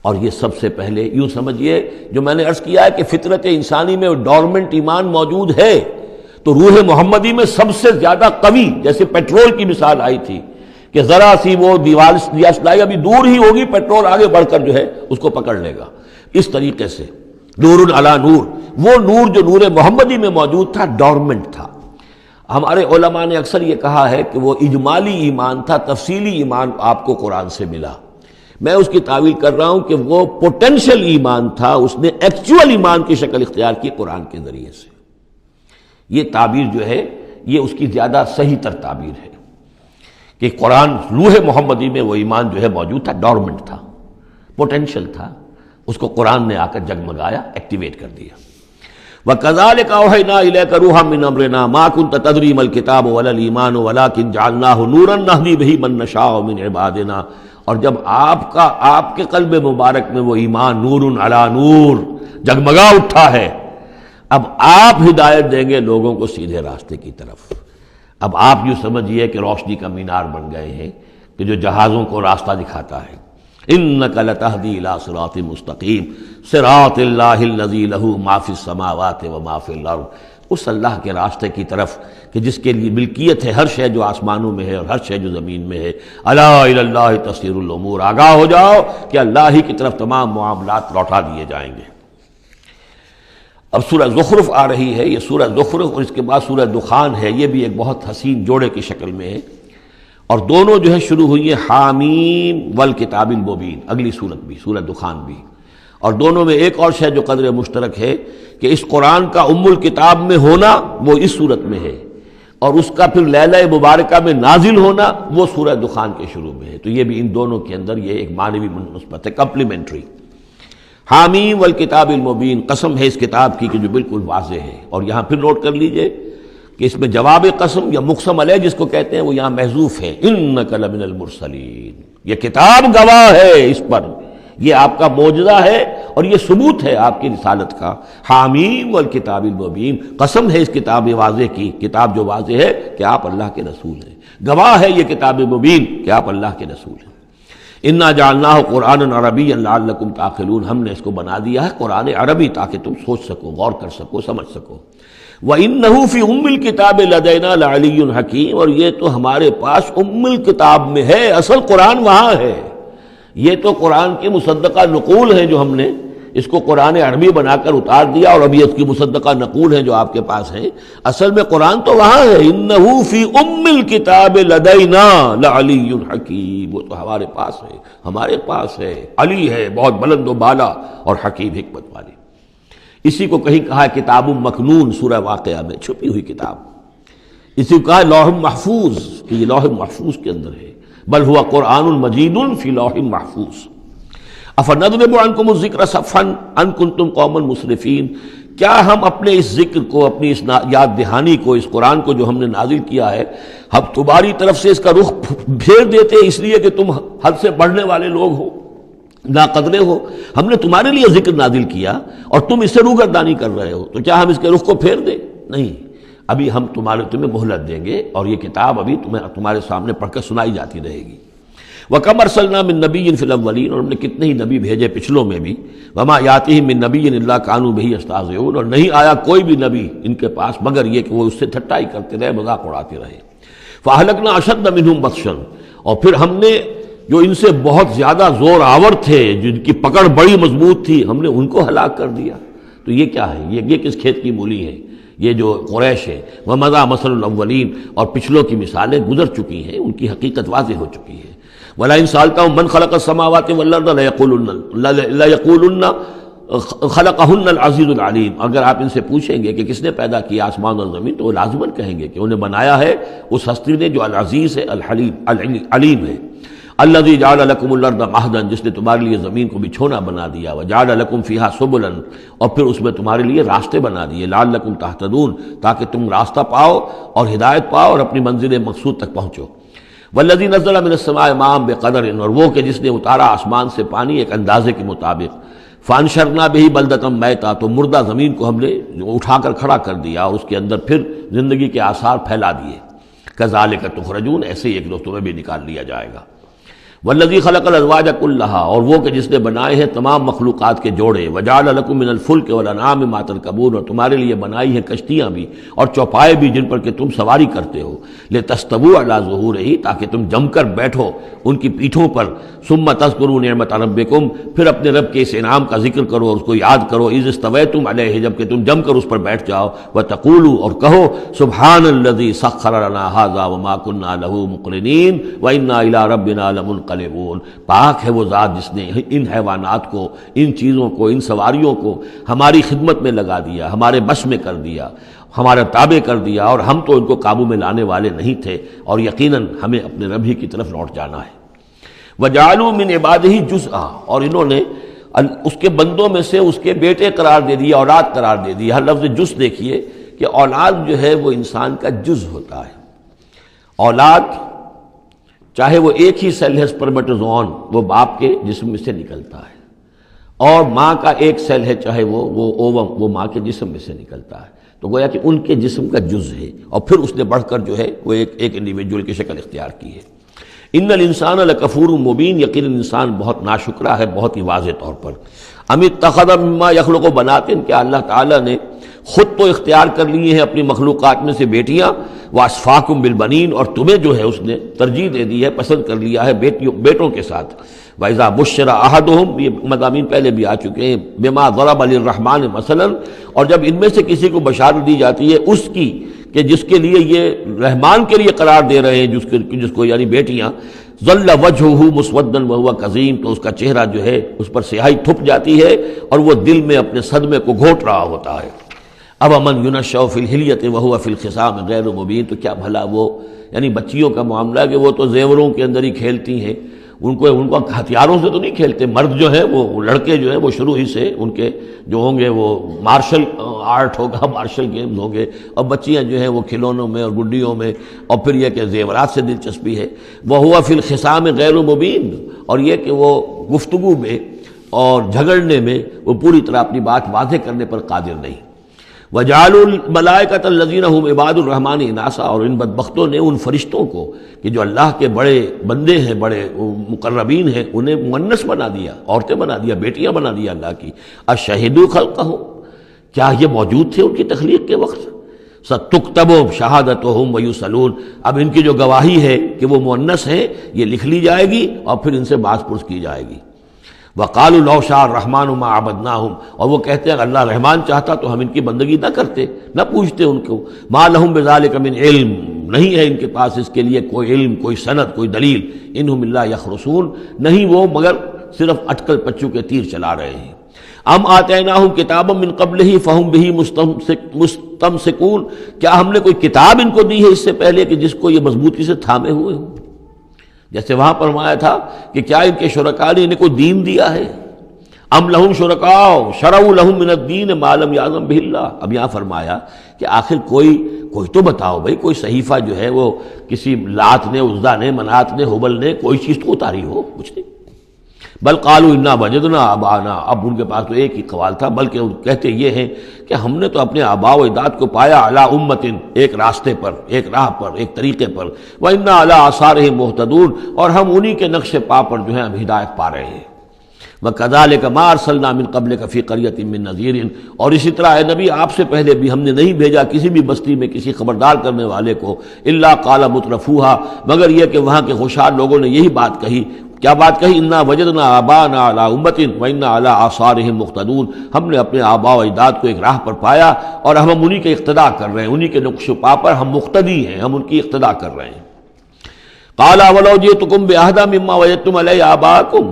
اور یہ سب سے پہلے یوں سمجھیے، جو میں نے عرض کیا ہے کہ فطرت انسانی میں ڈورمنٹ ایمان موجود ہے، تو روح محمدی میں سب سے زیادہ قوی، جیسے پیٹرول کی مثال آئی تھی کہ ذرا سی وہ دیوار یا سلائی ابھی دور ہی ہوگی، پیٹرول آگے بڑھ کر جو ہے اس کو پکڑ لے گا۔ اس طریقے سے نور علی نور، وہ نور جو نور محمدی میں موجود تھا ڈورمنٹ تھا۔ ہمارے علماء نے اکثر یہ کہا ہے کہ وہ اجمالی ایمان تھا، تفصیلی ایمان آپ کو قرآن سے ملا۔ میں اس کی تعویل کر رہا ہوں کہ وہ پوٹینشل ایمان تھا، اس نے ایکچوئل ایمان کی شکل اختیار کی قرآن کے ذریعے سے۔ یہ تعبیر جو ہے یہ اس کی زیادہ صحیح تر تعبیر ہے کہ قرآن روح محمدی میں وہ ایمان جو ہے موجود تھا، ڈورمنٹ تھا، پوٹینشل تھا، اس کو قرآن نے آ کر جگمگایا، ایکٹیویٹ کر دیا۔ وَكَذَلِكَ أَوْحَيْنَا إِلَيْكَ رُوحًا مِّنْ أَمْرِنَا مَا كُنْتَ تَدْرِي مَا الْكِتَابُ وَلَا الْإِيمَانُ وَلَٰكِن جَعَلْنَاهُ نُورًا نَّهْدِي بِهِ مَن نَّشَاءُ مِنْ عِبَادِنَا، اور جب آپ کے قلب مبارک میں وہ ایمان نور علی نور جگمگا اٹھا ہے، اب آپ ہدایت دیں گے لوگوں کو سیدھے راستے کی طرف۔ اب آپ یوں سمجھیے کہ روشنی کا مینار بن گئے ہیں کہ جو جہازوں کو راستہ دکھاتا ہے۔ انک لتہدی الی صراط مستقیم صراط اللہ الذی لہ ما فی السماوات و ما فی الارض، اس اللہ کے راستے کی طرف کہ جس کے لیے ملکیت ہے ہر شے جو آسمانوں میں ہے اور ہر شے جو زمین میں ہے۔ الا الی اللہ تصیر الامور، آگاہ ہو جاؤ کہ اللہ ہی کی طرف تمام معاملات لوٹا دیے جائیں گے۔ اب سورہ زخرف آ رہی ہے، یہ سورہ زخرف اور اس کے بعد سورہ دخان ہے، یہ بھی ایک بہت حسین جوڑے کی شکل میں ہے، اور دونوں جو ہے شروع ہوئی ہیں حامیم والکتاب المبین، اگلی سورت بھی سورہ دخان بھی، اور دونوں میں ایک اور شے جو قدر مشترک ہے کہ اس قرآن کا ام الکتاب میں ہونا وہ اس سورت میں ہے، اور اس کا پھر لیلہ مبارکہ میں نازل ہونا وہ سورہ دخان کے شروع میں ہے، تو یہ بھی ان دونوں کے اندر یہ ایک معنوی نسبت ہے، کمپلیمنٹری۔ حامیم والکتاب المبین، قسم ہے اس کتاب کی کہ جو بالکل واضح ہے، اور یہاں پھر نوٹ کر لیجئے کہ اس میں جواب قسم یا مقسم علیہ جس کو کہتے ہیں وہ یہاں محذوف ہے، انک لمن المرسلین، یہ کتاب گواہ ہے اس پر، یہ آپ کا معجزہ ہے اور یہ ثبوت ہے آپ کی رسالت کا۔ حامیم والکتاب المبین، قسم ہے اس کتاب واضح کی، کتاب جو واضح ہے کہ آپ اللہ کے رسول ہیں، گواہ ہے یہ کتاب مبین کہ آپ اللہ کے رسول ہیں۔ انا جعلناہ قرآنا عربیا لعلکم تعقلون، ہم نے اس کو بنا دیا ہے قرآن عربی تاکہ تم سوچ سکو، غور کر سکو، سمجھ سکو۔ وَإِنَّهُ فِي أُمِّ الْكِتَابِ لَدَيْنَا لَعَلِيٌّ حَكِيمٌ، اور یہ تو ہمارے پاس ام الکتاب میں ہے، اصل قرآن وہاں ہے، یہ تو قرآن کی مصدقہ نقول ہے جو ہم نے اس کو قرآن عربی بنا کر اتار دیا، اور ابھی اس کی مصدقہ نقول ہے جو آپ کے پاس ہے، اصل میں قرآن تو وہاں ہے۔ اِنَّهُ فِي أُمِّ الْكِتَابِ لَدَيْنَا لَعَلِيٌّ حَكِيمٌ، وہ تو ہمارے پاس ہے، ہمارے پاس ہے، علی ہے، بہت بلند و بالا اور حکیم حکمت والی۔ اسی کو کہیں کہا ہے کتاب مکنون سورہ واقعہ میں، چھپی ہوئی کتاب، اسی کو کہا ہے لوح محفوظ، کہ یہ لوح محفوظ کے اندر ہے، بل ہوا قرآن مجید فی لوح محفوظ۔ افنضرب عنکم الذکر صفحا ان کنتم قوما مسرفین، کیا ہم اپنے اس ذکر کو، اپنی اس یاد دہانی کو، اس قرآن کو جو ہم نے نازل کیا ہے، ہم تمہاری طرف سے اس کا رخ پھیر دیتے اس لیے کہ تم حد سے بڑھنے والے لوگ ہو، ناقدرے ہو؟ ہم نے تمہارے لیے ذکر نازل کیا اور تم اس سے روگردانی کر رہے ہو، تو کیا ہم اس کے رخ کو پھیر دیں؟ نہیں، ابھی ہم تمہیں مہلت دیں گے، اور یہ کتاب ابھی تمہارے سامنے پڑھ کر سنائی جاتی رہے گی۔ وَكَمْ أَرْسَلْنَا مِن نَبِيٍّ فِي الْأَوَّلِينَ، اور ہم نے کتنے ہی نبی بھیجے پچھلوں میں بھی، وَمَا يَأْتِيهِم مِّن نَبِيٍّ إِلَّا كَانُوا بِهِ يَسْتَهْزِئُونَ، اور نہیں آیا کوئی بھی نبی ان کے پاس مگر یہ کہ وہ اس سے ٹھٹائی کرتے رہے، مذاق اڑاتے رہے۔ فَأَهْلَكْنَا أَشَدَّ مِنْهُمْ بَطْشًا، اور پھر ہم نے جو ان سے بہت زیادہ زور آور تھے، جن کی پکڑ بڑی مضبوط تھی، ہم نے ان کو ہلاک کر دیا۔ تو یہ کیا ہے؟ یہ کس کھیت کی مولی ہے؟ یہ جو قریش ہے، وَمَضَىٰ مَثَلُ الْأَوَّلِينَ، اور پچھلوں کی مثالیں گزر چکی ہیں، ان کی حقیقت واضح ہو چکی ہے۔ وَلَئِن سَأَلْتَهُم مَّنْ خَلَقَ السَّمَاوَاتِ وَالْأَرْضَ لَيَقُولُنَّ خَلَقَهُنَّ الْعَزِيزُ الْعَلِيمُ، اگر آپ ان سے پوچھیں گے کہ کس نے پیدا کیا آسمان اور زمین، تو وہ لازماً کہیں گے کہ انہیں بنایا ہے اس ہستی نے جو العزیز ہے، الحلیم، علیم ہے۔ الذی جعل لکم الارض مہدا، جس نے تمہارے لیے زمین کو بچھونا بنا دیا، وجعل لکم فیہا سبلا، اور پھر اس میں تمہارے لیے راستے بنا دیے، لعلکم تہتدون، تاکہ تم راستہ پاؤ اور ہدایت پاؤ اور اپنی منزل مقصود تک پہنچو۔ والذی نزل من السماء ماء بقدر، اور وہ کہ جس نے اتارا آسمان سے پانی ایک اندازے کے مطابق، فانشرنا بہ بلدۃ میتا، تو مردہ زمین کو ہم نے اٹھا کر کھڑا کر دیا اور اس کے اندر پھر زندگی کے آثار پھیلا دیے۔ کذالک تخرجون، ایسے ہی ایک روز تمہیں بھی نکال لیا جائے گا۔ والذی خلق الازواج کلھا، اور وہ کہ جس نے بنائے ہیں تمام مخلوقات کے جوڑے، وجعل لکم من الفلک والانعام ما ترکبون، اور تمہارے لیے بنائی ہیں کشتیاں بھی اور چوپائے بھی جن پر کہ تم سواری کرتے ہو، لتستووا علی ظہورہ، تاکہ تم جم کر بیٹھو ان کی پیٹھوں پر، ثم تذکروا نعمت ربکم، پھر اپنے رب کے اس انعام کا ذکر کرو اور اس کو یاد کرو، اذ استویتم علیہ، جب کہ تم جم کر اس پر بیٹھ جاؤ، وتقولوا، اور کہو سبحان الذی سخر لنا ھذا وما كنا له مقرنین وإنا إلی ربنا لمنقلبون، ينقلبون، پاک ہے وہ ذات جس نے ان حیوانات کو، ان چیزوں کو، ان سواریوں کو ہماری خدمت میں لگا دیا، ہمارے بس میں کر دیا، ہمارا تابع کر دیا، اور ہم تو ان کو قابو میں لانے والے نہیں تھے، اور یقیناً ہمیں اپنے رب ہی کی طرف لوٹ جانا ہے۔ وَجَعَلُوا مِنْ عِبَادِهِ جُزْءًا، اور انہوں نے اس کے بندوں میں سے اس کے بیٹے قرار دے دیا، اولاد قرار دے دی۔ ہر لفظ جز دیکھیے کہ اولاد جو ہے وہ انسان کا جز ہوتا ہے۔ اولاد چاہے وہ ایک ہی سیل ہے سپرمیٹوزوان، وہ باپ کے جسم میں سے نکلتا ہے، اور ماں کا ایک سیل ہے چاہے وہ اووم، وہ ماں کے جسم میں سے نکلتا ہے، تو گویا کہ ان کے جسم کا جز ہے، اور پھر اس نے بڑھ کر جو ہے وہ ایک انڈیویجول کی شکل اختیار کی ہے۔ ان الانسان لکفور مبین، یقیناً انسان بہت ناشکرا ہے، بہت ہی واضح طور پر۔ ام اتخذ مما یخلق بنات، کیا اللہ تعالیٰ نے خود تو اختیار کر لیے ہیں اپنی مخلوقات میں سے بیٹیاں، واسفاکم بالبنین، اور تمہیں جو ہے اس نے ترجیح دے دی ہے، پسند کر لیا ہے بیٹوں کے ساتھ۔ وَإِذَا بُشِّرَ أَحَدُهُمْ، یہ مضامین پہلے بھی آ چکے ہیں، بِمَا ضَرَبَ لِلرَّحْمَنِ مثلاً، اور جب ان میں سے کسی کو بشارت دی جاتی ہے اس کی کہ جس کے لیے یہ رحمان کے لیے قرار دے رہے ہیں، جس کو یعنی بیٹیاں، ظل وجهه مسودا وهو کظیم، تو اس کا چہرہ جو ہے اس پر سیاہی تھپ جاتی ہے اور وہ دل میں اپنے صدمے کو گھوٹ رہا ہوتا ہے۔ اب من ينشأ في الحلیة وهو في الخصام غیر مبین، تو کیا بھلا وہ یعنی بچیوں کا معاملہ کہ وہ تو زیوروں کے اندر ہی کھیلتی ہیں، ان کو ہتھیاروں سے تو نہیں کھیلتے، مرد جو ہے وہ لڑکے جو ہیں وہ شروع ہی سے ان کے جو ہوں گے وہ مارشل آرٹ ہوگا، مارشل گیمز ہوں گے، اور بچیاں جو ہیں وہ کھلونوں میں اور گڈیوں میں، اور پھر یہ کہ زیورات سے دلچسپی ہے۔ وَهُوَ فِي الْخِصَامِ غَيْرُ مُبِينٍ، اور یہ کہ وہ گفتگو میں اور جھگڑنے میں وہ پوری طرح اپنی بات واضح کرنے پر قادر نہیں۔ وَجَعَلُوا الْمَلَائِكَةَ الَّذِينَ هُمْ عِبَادُ الرَّحْمَنِ إِنَاثًا، اور ان بدبختوں نے ان فرشتوں کو کہ جو اللہ کے بڑے بندے ہیں، بڑے مقربین ہیں، انہیں مؤنث بنا دیا، عورتیں بنا دیا، بیٹیاں بنا دیا اللہ کی۔ أَشَهِدُوا خَلْقَهُمْ، کیا یہ موجود تھے ان کی تخلیق کے وقت؟ سَتُكْتَبُ شَهَادَتُهُمْ وَيُسْأَلُونَ، اب ان کی جو گواہی ہے کہ وہ مؤنث ہیں یہ لکھ لی جائے گی اور پھر ان سے باز پرس کی جائے گی۔ وَقَالُوا لَوْ شَاءَ الرَّحْمَنُ مَا عَبَدْنَاهُمْ، اور وہ کہتے ہیں اگر اللہ رحمان چاہتا تو ہم ان کی بندگی نہ کرتے، نہ پوچھتے ان کو۔ مَا لَهُمْ بِذَلِكَ مِنْ علم، نہیں ہے ان کے پاس اس کے لیے کوئی علم، کوئی سند، کوئی دلیل۔ انہم الا یخرصون، نہیں وہ مگر صرف اٹکل پچو کے تیر چلا رہے ہیں۔ ام آتیناہم کتابا من قبلہ فہم بہ مستمسکون، کیا ہم نے کوئی کتاب ان کو دی ہے اس سے پہلے کہ جس کو یہ مضبوطی سے تھامے ہوئے ہوں؟ جیسے وہاں فرمایا تھا کہ کیا ان کے شرکاء نے انہیں کوئی دین دیا ہے؟ ام لہم شرکاء شرعوا لہم من الدین ما لم یعظم بہ اللہ، اب یہاں فرمایا کہ آخر کوئی تو بتاؤ بھائی، کوئی صحیفہ جو ہے وہ کسی لات نے، عزا نے، منات نے، ہبل نے کوئی چیز تو اتاری ہو، کچھ نہیں۔ بل قالوا انا وجدنا آباءنا، اب ان کے پاس تو ایک ہی قوال تھا، بلکہ کہتے یہ ہیں کہ ہم نے تو اپنے آباء و اجداد کو پایا علی امت، ایک راستے پر، ایک راہ پر، ایک طریقے پر، وانا علی آثارہم مہتدون، اور ہم انہی کے نقش پا پر جو ہے ہم ہدایت پا رہے ہیں۔ وَكَذَلِكَ مَا أَرْسَلْنَا مِن قَبْلِكَ فِي قَرْيَةٍ مِّن نَذِيرٍ، اور اسی طرح اے نبی آپ سے پہلے بھی ہم نے نہیں بھیجا کسی بھی بستی میں کسی خبردار کرنے والے کو، الا قال مترفوها، مگر یہ کہ وہاں کے خوشحال لوگوں نے یہی بات کہی۔ کیا بات کہی؟ انا وجدنا آباءنا علی امت وانا علی آثارہم مقتدون، ہم نے اپنے آباء و اجداد کو ایک راہ پر پایا اور ہم انہی کے اقتداء کر رہے ہیں، انہی کے نقش و پا پر ہم مقتدی ہیں، ہم ان کی اقتداء کر رہے ہیں۔ قال اولو جئتکم باہدی مما وجدتم علیہ آباءکم،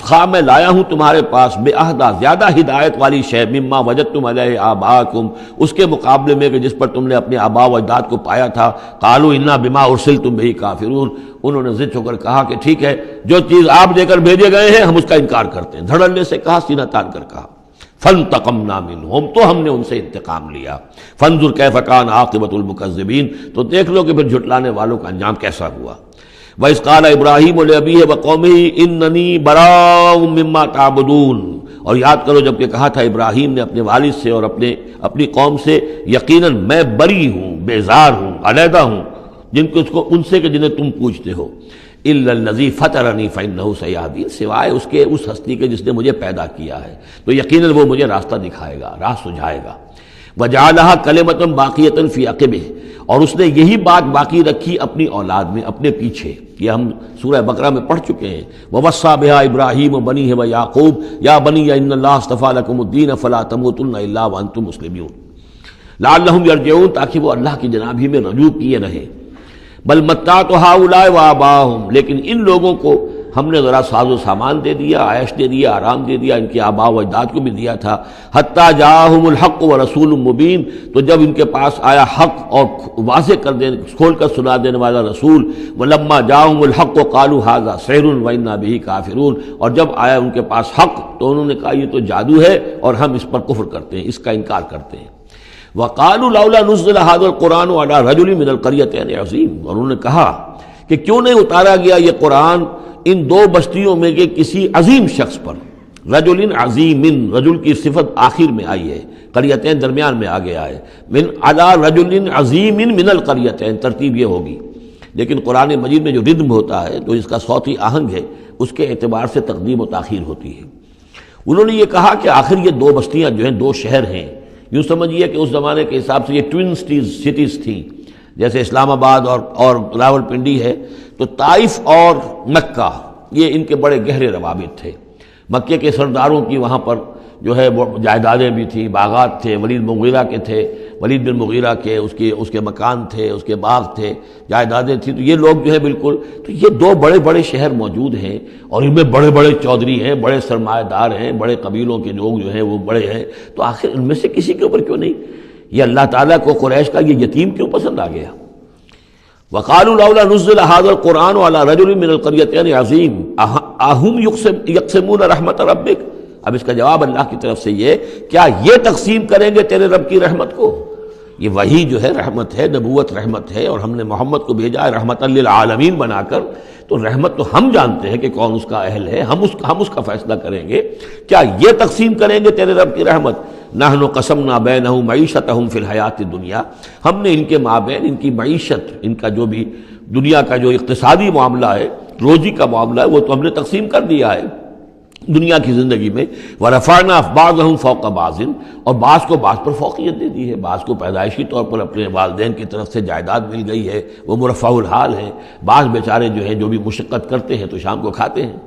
خواہ میں لایا ہوں تمہارے پاس بے عہدہ زیادہ ہدایت والی شے، مما وجدتم علیہ آباءکم، اس کے مقابلے میں کہ جس پر تم نے اپنے آباء و اجداد کو پایا تھا۔ قالوا انا بما ارسلتم بہ کافرون، انہوں نے ضد ہو کر کہا کہ ٹھیک ہے، جو چیز آپ دے کر بھیجے گئے ہیں ہم اس کا انکار کرتے ہیں، دھڑلے سے کہا، سینہ تان کر کہا۔ فانتقمنا منہم، تو ہم نے ان سے انتقام لیا۔ فانظر کیف کان عاقبۃ المکذبین، تو دیکھ لو کہ پھر جھٹلانے والوں کا انجام کیسا ہوا۔ وَإِذْ قَالَ إِبْرَاهِيمُ لِأَبِيهِ وَقَوْمِهِ إِنَّنِي بَرَاءٌ مِّمَّا تَعْبُدُونَ، اور یاد کرو جب کہ کہا تھا ابراہیم نے اپنے والد سے اور اپنی قوم سے، یقیناً میں بری ہوں، بیزار ہوں، علیحدہ ہوں ان سے کہ جنہیں تم پوچھتے ہو۔ إِلَّا الَّذِي فَطَرَنِي فَإِنَّهُ سَيَهْدِينِ، سوائے اس کے اس ہستی کے جس نے مجھے پیدا کیا ہے، تو یقیناً وہ مجھے راستہ دکھائے گا، راہ سجھائے گا۔ وَجَعَلَهَا كَلِمَةً بَاقِيَةً فِي عَقِبِهِ، اور اس نے یہی بات باقی رکھی اپنی اولاد میں، اپنے پیچھے۔ یہ ہم سورہ بقرہ میں پڑھ چکے ہیں۔ وَوَصَّىٰ بِهَا إِبْرَاهِيمُ بَنِيهِ وَيَعْقُوبُ يَا بَنِيَّ إِنَّ اللَّهَ اصْطَفَىٰ لَكُمُ الدِّينَ فَلَا تَمُوتُنَّ إِلَّا وَأَنتُم مُّسْلِمُونَ لَعَلَّهُمْ يَرْجِعُونَ، تاکہ وہ اللہ کی جناب ہی میں رجوع کیے رہیں۔ بل متعت هؤلاء وآباءهم، لیکن ان لوگوں کو ہم نے ذرا ساز و سامان دے دیا، عیش دے دیا، آرام دے دیا، ان کے آباء و اجداد کو بھی دیا تھا۔ حتیٰ جاءہم الحق ورسول مبین، تو جب ان کے پاس آیا حق اور واضح کر دے کھول کر سنا دینے والا رسول، ولما جاءہم الحق قالوا ھذا سحر وانا بہ کافرون، اور جب آیا ان کے پاس حق تو انہوں نے کہا یہ تو جادو ہے اور ہم اس پر کفر کرتے ہیں، اس کا انکار کرتے ہیں۔ وقالوا لولا نزل هذا القرآن على رجل من القريتين عظیم، اور انہوں نے کہا کہ کیوں نہیں اتارا گیا یہ قرآن ان دو بستیوں میں کے کسی عظیم شخص پر۔ رجل عظیم، رجل کی صفت آخر میں آئی ہے، قریتین درمیان میں آگے آئے، من علی رجل عظیم من القریتین، ترتیب یہ ہوگی، لیکن قرآن مجید میں جو ردم ہوتا ہے جو اس کا صوتی آہنگ ہے اس کے اعتبار سے تقدیم و تاخیر ہوتی ہے۔ انہوں نے یہ کہا کہ آخر یہ دو بستیاں جو ہیں دو شہر ہیں، یوں سمجھیے کہ اس زمانے کے حساب سے یہ ٹوین سٹیز تھیں، جیسے اسلام آباد اور راول پنڈی ہے، تو طائف اور مکہ یہ ان کے بڑے گہرے روابط تھے۔ مکے کے سرداروں کی وہاں پر جو ہے وہ جائیدادیں بھی تھیں، باغات تھے، ولید مغیرہ کے تھے، ولید بن مغیرہ کے اس کے مکان تھے، اس کے باغ تھے، جائیدادیں تھیں، تو یہ لوگ جو ہے بالکل، تو یہ دو بڑے بڑے شہر موجود ہیں اور ان میں بڑے بڑے چودھری ہیں، بڑے سرمایہ دار ہیں، بڑے قبیلوں کے لوگ جو ہیں وہ بڑے ہیں، تو آخر ان میں سے کسی کے اوپر کیوں نہیں؟ یہ اللہ تعالیٰ کو قریش کا یہ یتیم کیوں پسند آ گیا؟ وقالوا لولا نزل هذا القرآن على رجل من القريتين عظیم اهم يقسمون رحمت ربک، اب اس کا جواب اللہ کی طرف سے یہ، کیا یہ تقسیم کریں گے تیرے رب کی رحمت کو؟ یہ وہی جو ہے رحمت ہے، نبوت رحمت ہے، اور ہم نے محمد کو بھیجا ہے رحمت للعالمین بنا کر، تو رحمت تو ہم جانتے ہیں کہ کون اس کا اہل ہے، ہم اس کا فیصلہ کریں گے، کیا یہ تقسیم کریں گے تیرے رب کی رحمت؟ نحن قسمنا بینہم معیشتہم فی الحیات الدنیا، ہم نے ان کے مابین ان کی معیشت، ان کا جو بھی دنیا کا جو اقتصادی معاملہ ہے، روزی کا معاملہ ہے، وہ تو ہم نے تقسیم کر دیا ہے دنیا کی زندگی میں۔ ورفعنا بعضهم فوق بعض، اور بعض کو بعض پر فوقیت دے دی ہے، بعض کو پیدائشی طور پر اپنے والدین کی طرف سے جائیداد مل گئی ہے، وہ مرفع الحال ہیں، بعض بیچارے جو ہیں جو بھی مشقت کرتے ہیں تو شام کو کھاتے ہیں۔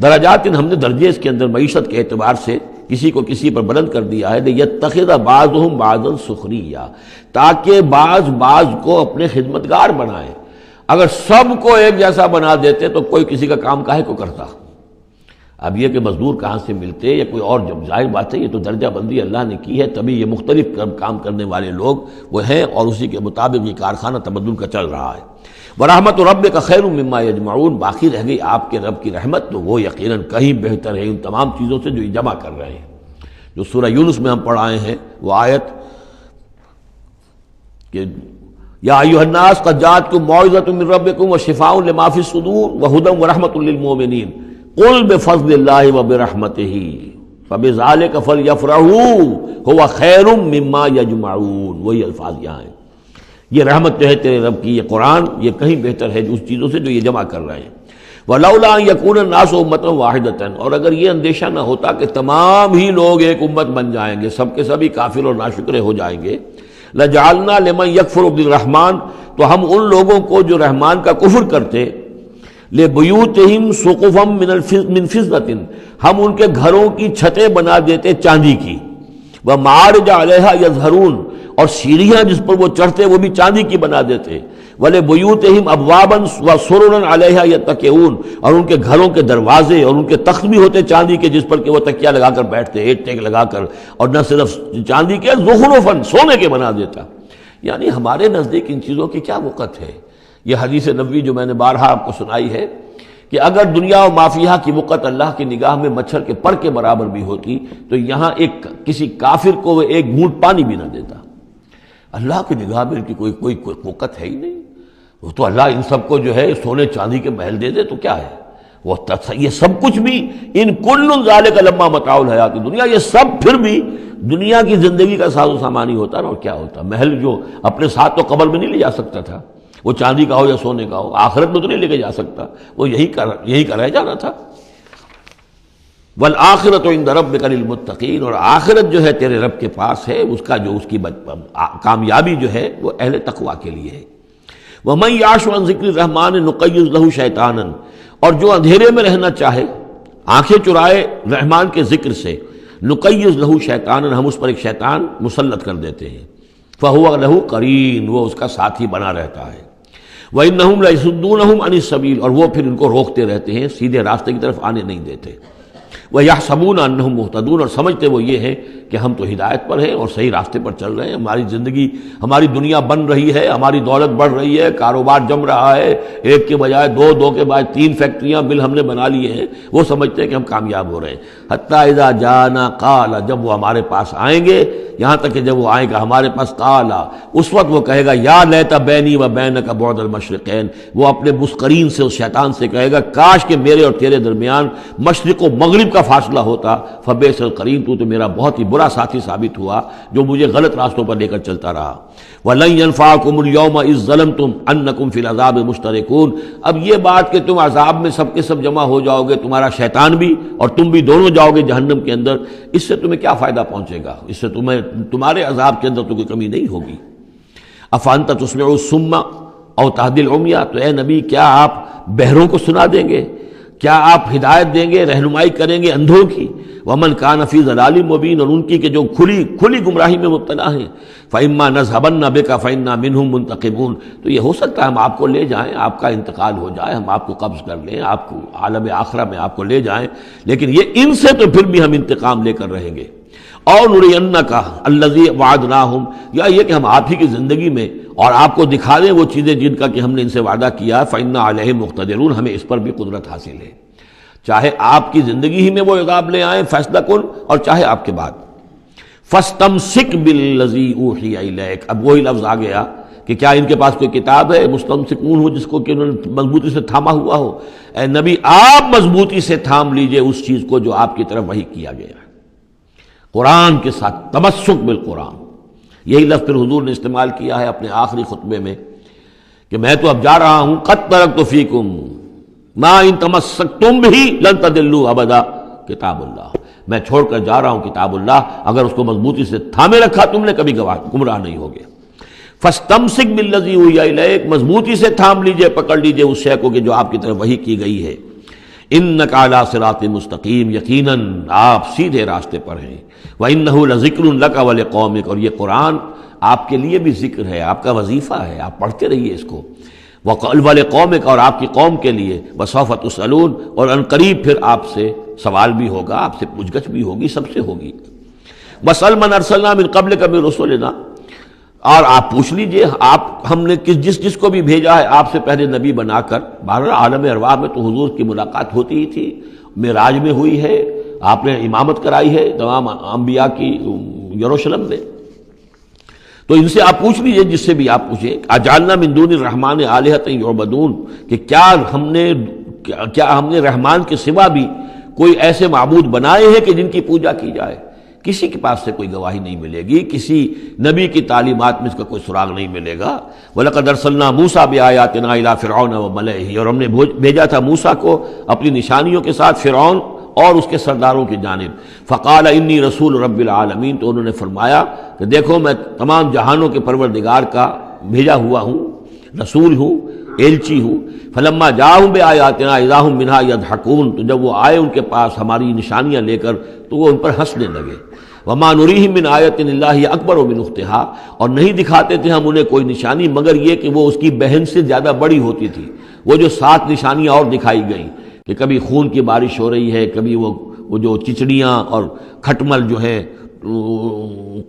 درجات، ہم نے درجے اس کے اندر معیشت کے اعتبار سے کسی کو کسی پر بلند کر دیا ہے، لیتخذ بعضهم بعضا سخریا، تاکہ بعض کو اپنے خدمتگار بنائیں۔ اگر سب کو ایک جیسا بنا دیتے تو کوئی کسی کا کام کاہے کو کرتا؟ اب یہ کہ مزدور کہاں سے ملتے یا کوئی اور، جب ظاہر بات ہے یہ تو درجہ بندی اللہ نے کی ہے، تبھی یہ مختلف کام کرنے والے لوگ وہ ہیں، اور اسی کے مطابق یہ کارخانہ تبدل کا چل رہا ہے۔ ورحمت ربک خیر مما یجمعون، باقی رہ گئی آپ کے رب کی رحمت، تو وہ یقیناً کہیں بہتر ہے ان تمام چیزوں سے جو یہ جمع کر رہے ہیں۔ جو سورہ یونس میں ہم پڑھ آئے ہیں وہ آیت کہ یا ایھا الناس قد جاءتکم موعظۃ من ربکم وشفاء لما فی الصدور وہدی ورحمۃ للمؤمنین قل بفضل اللہ وبرحمتہ فبذلک فلیفرحوا ھو خیر مما یجمعون، وہی الفاظ یہاں ہیں۔ یہ رحمت جو ہے تیرے رب کی، یہ قرآن، یہ کہیں بہتر ہے اس چیزوں سے جو یہ جمع کر رہے ہیں۔ وَلَوْلَا أَن يَكُونَ النَّاسُ أُمَّةً وَاحِدَةً، اور اگر یہ اندیشہ نہ ہوتا کہ تمام ہی لوگ ایک امت بن جائیں گے، سب کے سبھی کافر اور ناشکرے ہو جائیں گے، لَجَعَلْنَا لِمَن يَكْفُرُ بِالرَّحْمَٰنِ، تو ہم ان لوگوں کو جو رحمان کا کفر کرتے، لِبُيُوتِهِمْ سُقُفًا مِّن فِضَّةٍ، ہم ان کے گھروں کی چھتیں بنا دیتے چاندی کی، وَمَعَارِجَ عَلَيْهَا يَظْهَرُونَ، اور سیڑھیاں جس پر وہ چڑھتے وہ بھی چاندی کی بنا دیتے، وَلِبُيُوتِهِمْ أَبْوَابًا وَسُرُرًا عَلَيْهَا يَتَّكِئُونَ، اور ان کے گھروں کے دروازے اور ان کے تخت بھی ہوتے چاندی کے جس پر کہ وہ تکیہ لگا کر بیٹھتے، ایک ٹیک لگا کر، اور نہ صرف چاندی کے، زخرفاً، سونے کے بنا دیتا۔ یعنی ہمارے نزدیک ان چیزوں کی کیا وقت ہے؟ یہ حدیث نبوی جو میں نے بارہا آپ کو سنائی ہے کہ اگر دنیا و مافیہا کی وقت اللہ کی نگاہ میں مچھر کے پر کے برابر بھی ہوتی تو یہاں کسی کافر کو وہ ایک گھونٹ پانی بھی نہ دیتا۔ اللہ کی نگاہ میں ان کی کوئی وقت ہے ہی نہیں، وہ تو اللہ ان سب کو جو ہے سونے چاندی کے محل دے دے تو کیا ہے، وہ یہ سب کچھ بھی، ان کل ذالک لما متاع الحیات الدنیا، یہ سب پھر بھی دنیا کی زندگی کا ساز و سامان ہی ہوتا نا، اور کیا ہوتا؟ محل جو اپنے ساتھ تو قبر میں نہیں لے جا سکتا تھا، وہ چاندی کا ہو یا سونے کا ہو، آخرت میں تو نہیں لے کے جا سکتا، وہ یہی کا رہ جانا تھا۔ والآخرۃ عند ربک للمتقین، اور آخرت جو ہے تیرے رب کے پاس ہے، اس کا جو اس کی کامیابی جو ہے وہ اہل تقویٰ کے لیے ہے۔ ومن یعش عن ذکر الرحمن نقیض لہ شیطانا، اور جو اندھیرے میں رہنا چاہے، آنکھیں چرائے رحمان کے ذکر سے، نقیض لہ شیطانا، ہم اس پر ایک شیطان مسلط کر دیتے ہیں، فہو لہ قرین، وہ اس کا ساتھی بنا رہتا ہے۔ وَإِنَّهُمْ لَيَصُدُّونَهُمْ عَنِ السَّبِيلِ، اور وہ پھر ان کو روکتے رہتے ہیں، سیدھے راستے کی طرف آنے نہیں دیتے۔ وَيَحْسَبُونَ أَنَّهُمْ مُهْتَدُونَ، اور سمجھتے وہ یہ ہیں کہ ہم تو ہدایت پر ہیں اور صحیح راستے پر چل رہے ہیں، ہماری زندگی، ہماری دنیا بن رہی ہے، ہماری دولت بڑھ رہی ہے، کاروبار جم رہا ہے، ایک کے بجائے دو، دو کے بعد 3 فیکٹریاں بل ہم نے بنا لیے ہیں، وہ سمجھتے ہیں کہ ہم کامیاب ہو رہے ہیں۔ حتیٰ اذا جانا قال، جب وہ ہمارے پاس آئیں گے، یہاں تک کہ جب وہ آئے گا ہمارے پاس، قال، اس وقت وہ کہے گا یا لیت بینی و بینک بعد المشرقین، وہ اپنے مسقرین سے، اس شیطان سے کہے گا کاش کہ میرے اور تیرے درمیان مشرق و مغرب کا فاصلہ ہوتا، فبئس القرین، تو میرا بہت ہی برا ساتھی ثابت ہوا جو مجھے غلط راستوں پر لے کر چلتا رہا۔ وَلَن يَنفَعَكُمُ الْيَوْمَ إِذ ظَّلَمْتُمْ أَنَّكُمْ فِي الْعَذَابِ مُشْتَرِكُونَ، اب یہ بات کہ تم عذاب میں سب کے سب جمع ہو جاؤ گے، تمہارا شیطان بھی اور تم بھی دونوں جاؤ گے جہنم کے اندر، اس سے تمہیں کیا فائدہ پہنچے گا؟ اس سے تمہارے عذاب کے اندر تو کوئی کمی نہیں ہوگی۔ أَفَأَنْتَ تُسْمِعُ الصُّمَّ أَوْ تَهْدِي الْعُمْيَ، تو اے نبی کیا آپ بہروں کو سنا دیں گے؟ کیا آپ ہدایت دیں گے، رہنمائی کریں گے اندھوں کی؟ وَمَنْ كَانَ فِي ضَلَالٍ مُبِينٍ، اور ان کی کہ جو کھلی گمراہی میں مبتلا ہیں، فَإِمَّا نَذْهَبَنَّ بِكَ فَإِنَّا مِنْهُمْ مُنْتَقِمُونَ، تو یہ ہو سکتا ہے ہم آپ کو لے جائیں، آپ کا انتقال ہو جائے، ہم آپ کو قبض کر لیں، آپ کو عالم آخرہ میں آپ کو لے جائیں، لیکن یہ ان سے تو پھر بھی ہم انتقام لے کر رہیں گے۔ اور نُرِيَنَّكَ الَّذِي وَعَدْنَاهُمْ، یا یہ کہ ہم آپ ہی کی زندگی میں اور آپ کو دکھا دیں وہ چیزیں جن کا کہ ہم نے ان سے وعدہ کیا، فَإِنَّا عَلَيْهِمْ مُقْتَدِرُونَ، ہمیں اس پر بھی قدرت حاصل ہے، چاہے آپ کی زندگی ہی میں وہ عذاب لے آئیں فیصلہ کن، اور چاہے آپ کے بعد۔ فَاسْتَمْسِكْ بِالَّذِي أُوحِيَ إِلَيْكَ، اب وہی لفظ آ گیا کہ کیا ان کے پاس کوئی کتاب ہے مستمسکون ہو جس کو کہ انہوں نے مضبوطی سے تھاما ہوا ہو؟ اے نبی آپ مضبوطی سے تھام لیجئے اس چیز کو جو آپ کی طرف وحی کیا گیا ہے، قرآن کے ساتھ تمسک بالقرآن۔ یہی لفظ پھر حضور نے استعمال کیا ہے اپنے آخری خطبے میں کہ میں تو اب جا رہا ہوں، قد ترکت فیکم ما ان تمسکتم بھی لن تضلوا ابدا، کتاب اللہ، میں چھوڑ کر جا رہا ہوں کتاب اللہ، اگر اس کو مضبوطی سے تھامے رکھا تم نے کبھی گمراہ نہیں ہوگے۔ فاستمسک بالذی اوحی الیک، مضبوطی سے تھام لیجئے، پکڑ لیجئے اس شے کو کہ جو آپ کی طرف وحی کی گئی ہے۔ انک علی صراط مستقیم، یقیناً آپ سیدھے راستے پر ہیں۔ وانہ لذکر لک ولقومک، اور یہ قرآن آپ کے لیے بھی ذکر ہے، آپ کا وظیفہ ہے، آپ پڑھتے رہیے اس کو۔ ولقومک، اور آپ کی قوم کے لیے۔ وسوف تسألون، اور ان قریب پھر آپ سے سوال بھی ہوگا، آپ سے پوچھ گچھ بھی ہوگی، سب سے ہوگی۔ واسأل من ارسلنا من قبلک من رسلنا، اور آپ پوچھ لیجئے آپ ہم نے جس کو بھی بھیجا ہے آپ سے پہلے نبی بنا کر۔ بہرحال عالم ارواح میں تو حضور کی ملاقات ہوتی ہی تھی، معراج میں ہوئی ہے، آپ نے امامت کرائی ہے تمام انبیاء کی یروشلم میں، تو ان سے آپ پوچھ لیجئے جس سے بھی آپ پوچھیں۔ اجعلنا من دون الرحمن آلہۃ یعبدون، کہ کیا ہم نے رحمان کے سوا بھی کوئی ایسے معبود بنائے ہیں کہ جن کی پوجا کی جائے؟ کسی کے پاس سے کوئی گواہی نہیں ملے گی، کسی نبی کی تعلیمات میں اس کا کوئی سراغ نہیں ملے گا۔ وَلَقَدْ أَرْسَلْنَا مُوسَىٰ بِآيَاتِنَا إِلَىٰ فِرْعَوْنَ وَمَلَئِهِ، اور ہم نے بھیجا تھا موسیٰ کو اپنی نشانیوں کے ساتھ فرعون اور اس کے سرداروں کی جانب۔ فقال انی رسول رب العالمین، تو انہوں نے فرمایا کہ دیکھو میں تمام جہانوں کے پروردگار کا بھیجا ہوا ہوں، رسول ہوں، ایلچی ہوں۔ فلما جاءہم بآیاتنا اذا ہم منہا یضحکون، تو جب وہ آئے ان کے پاس ہماری نشانیاں لے کر تو وہ ان پر ہنسنے لگے۔ وما نریہم من آیۃ الا ہی اکبر من اختہا، اور نہیں دکھاتے تھے ہم انہیں کوئی نشانی مگر یہ کہ وہ اس کی بہن سے زیادہ بڑی ہوتی تھی۔ وہ جو 7 نشانیاں اور دکھائی گئیں کہ کبھی خون کی بارش ہو رہی ہے، کبھی وہ جو چچڑیاں اور کھٹمل جو ہے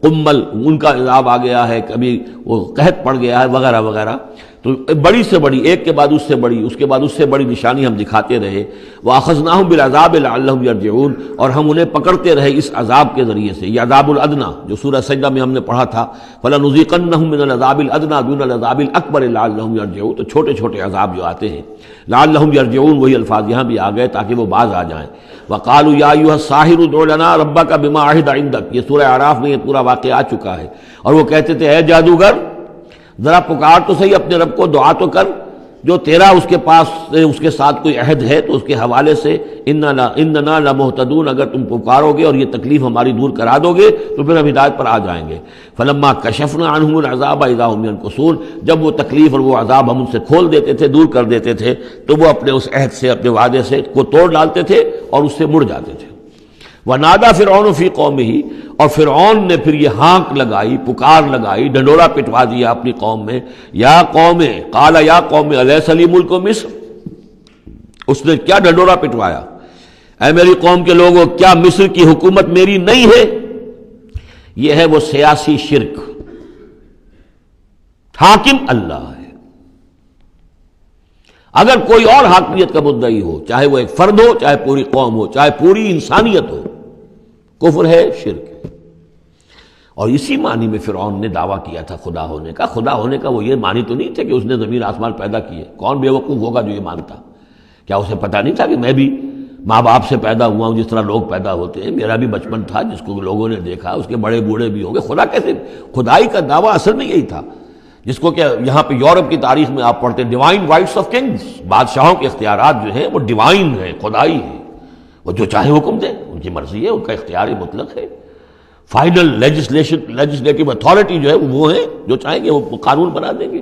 قمل ان کا عذاب آ گیا ہے، کبھی وہ قحط پڑ گیا ہے، وغیرہ وغیرہ، تو بڑی سے بڑی، ایک کے بعد اس سے بڑی، اس کے بعد اس سے بڑی نشانی ہم دکھاتے رہے۔ وَأَخَذْنَاهُمْ بِالْعَذَابِ لَعَلَّهُمْ يَرْجِعُونَ، اور ہم انہیں پکڑتے رہے اس عذاب کے ذریعے سے، یہ عذاب الادنیٰ جو سورہ سجدہ میں ہم نے پڑھا تھا، فَلَنُذِيقَنَّهُم مِّنَ الْعَذَابِ الْأَدْنَىٰ دُونَ الْعَذَابِ الْأَكْبَرِ لَعَلَّهُمْ يَرْجِعُونَ، تو چھوٹے چھوٹے عذاب جو آتے ہیں لَعَلَّهُمْ يَرْجِعُونَ، وہی الفاظ یہاں بھی آ گئے تاکہ وہ باز آ جائیں۔ وَقَالُوا يَا أَيُّهَا السَّاحِرُ ادْعُ لَنَا رَبَّكَ بِمَا عَهِدَ عِندَكَ، یہ سورہ اعراف میں یہ پورا واقعہ آ چکا ہے۔ اور وہ کہتے تھے اے جادوگر ذرا پکار تو صحیح اپنے رب کو، دعا تو کر، جو تیرا اس کے پاس اس کے ساتھ کوئی عہد ہے تو اس کے حوالے سے اننا لمہتدون، اگر تم پکارو گے اور یہ تکلیف ہماری دور کرا دو گے تو پھر ہم ہدایت پر آ جائیں گے۔ فلما کشفنا عنہم العذاب اذا هم ينكثون، جب وہ تکلیف اور وہ عذاب ہم ان سے کھول دیتے تھے، دور کر دیتے تھے، تو وہ اپنے اس عہد سے، اپنے وعدے سے کو توڑ ڈالتے تھے اور اس سے مڑ جاتے تھے۔ وَنَادَى فِرْعَوْنُ فِي قَوْمِهِ، اور فرعون نے پھر یہ ہانک لگائی، پکار لگائی، ڈنڈورا پٹوا دیا اپنی قوم میں، یا قوم قال یا قوم الیس لی ملک مصر. اس نے کیا ڈنڈورا پٹوایا، اے میری قوم کے لوگوں، کیا مصر کی حکومت میری نہیں ہے؟ یہ ہے وہ سیاسی شرک. حاکم اللہ ہے. اگر کوئی اور حاکمیت کا مدعی ہو، چاہے وہ ایک فرد ہو، چاہے پوری قوم ہو، چاہے پوری انسانیت ہو، کفر ہے، شرک ہے. اور اسی معنی میں فرعون نے دعویٰ کیا تھا خدا ہونے کا. خدا ہونے کا وہ یہ معنی تو نہیں تھا کہ اس نے زمین آسمان پیدا کیے. کون بے وقوف ہوگا جو یہ مانتا؟ کیا اسے پتہ نہیں تھا کہ میں بھی ماں باپ سے پیدا ہوا ہوں جس طرح لوگ پیدا ہوتے ہیں؟ میرا بھی بچپن تھا جس کو لوگوں نے دیکھا، اس کے بڑے بوڑھے بھی ہوں گے. خدا کیسے؟ خدائی کا دعویٰ اصل میں یہی تھا جس کو کہ یہاں پہ یورپ کی تاریخ میں آپ پڑھتے ہیں ڈیوائن رائٹس آف کنگز. بادشاہوں کے اختیارات جو ہیں وہ ڈیوائن ہیں، خدائی ہیں. وہ جو چاہے حکم دیں، ان کی مرضی ہے، ان کا اختیار مطلق ہے. فائنل لیجسلیٹو اتھارٹی جو ہے وہ ہیں، جو چاہیں گے وہ قانون بنا دیں گے.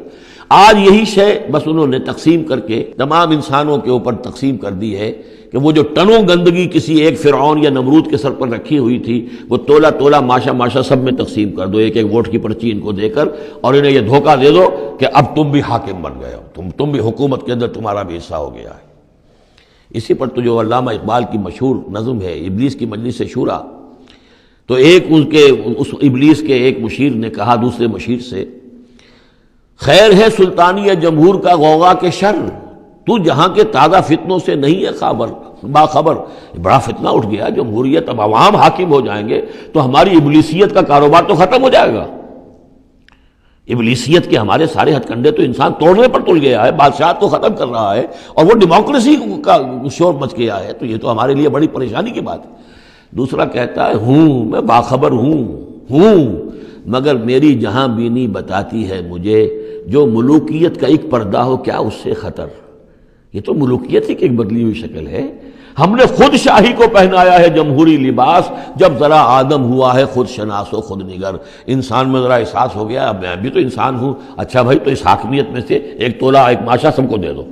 آج یہی شے بس انہوں نے تقسیم کر کے تمام انسانوں کے اوپر تقسیم کر دی ہے کہ وہ جو ٹنوں گندگی کسی ایک فرعون یا نمرود کے سر پر رکھی ہوئی تھی، وہ تولا تولا ماشا ماشا سب میں تقسیم کر دو، ایک ایک ووٹ کی پرچی ان کو دے کر، اور انہیں یہ دھوکہ دے دو کہ اب تم بھی حاکم بن گئے ہو، تم بھی حکومت کے اندر تمہارا بھی حصہ ہو گیا ہے. اسی پر تو جو علامہ اقبال کی مشہور نظم ہے ابلیس کی مجلس شورا، تو ایک اس ابلیس کے ایک مشیر نے کہا دوسرے مشیر سے، خیر ہے سلطانی جمہور کا غوغا کے شر، تو جہاں کے تازہ فتنوں سے نہیں ہے باخبر. بڑا فتنہ اٹھ گیا جمہوریت، اب عوام حاکم ہو جائیں گے تو ہماری ابلیسیت کا کاروبار تو ختم ہو جائے گا. ابلیسیت کے ہمارے سارے ہتھ کنڈے تو انسان توڑنے پر تل گیا ہے، بادشاہ کو ختم کر رہا ہے، اور وہ ڈیموکریسی کا شور مچ گیا ہے. تو یہ تو ہمارے لیے بڑی پریشانی کی بات ہے. دوسرا کہتا ہے میں باخبر ہوں مگر میری جہاں بینی بتاتی ہے مجھے، جو ملوکیت کا ایک پردہ ہو کیا اس سے خطر. یہ تو ملوکیت ہی کی ایک بدلی ہوئی شکل ہے. ہم نے خود شاہی کو پہنایا ہے جمہوری لباس، جب ذرا آدم ہوا ہے خود شناس و خود نگر. انسان میں ذرا احساس ہو گیا اب میں بھی تو انسان ہوں. اچھا بھائی، تو اس حاکمیت میں سے ایک تولا ایک ماشا سب کو دے دو.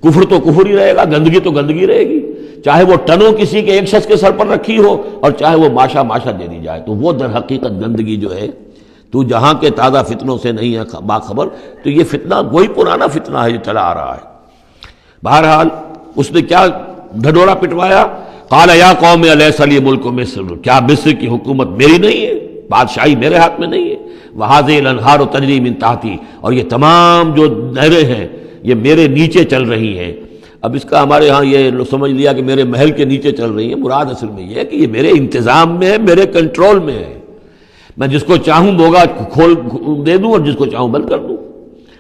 کفر تو کفر ہی رہے گا، گندگی تو گندگی رہے گی، چاہے وہ ٹنوں کسی کے ایک شخص کے سر پر رکھی ہو اور چاہے وہ ماشا ماشا دے دی جائے. تو وہ در حقیقت گندگی جو ہے، تو جہاں کے تازہ فتنوں سے نہیں ہے باخبر. تو یہ فتنہ وہی پرانا فتنہ ہے جو چلا آ رہا ہے. بہرحال اس نے کیا ڈھڈورا پٹوایا، قال یا قوم الیس لی ملک مصر، کیا مصر کی حکومت میری نہیں ہے، بادشاہی میرے ہاتھ میں نہیں ہے. وہذہ الانہار تجری من تحتی، اور یہ تمام جو نہریں ہیں یہ میرے نیچے چل رہی ہیں. اب اس کا ہمارے ہاں یہ سمجھ لیا کہ میرے محل کے نیچے چل رہی ہیں. مراد اصل میں یہ ہے کہ یہ میرے انتظام میں ہے، میرے کنٹرول میں ہے. میں جس کو چاہوں بوگا کھول دے دوں اور جس کو چاہوں بند کر دوں،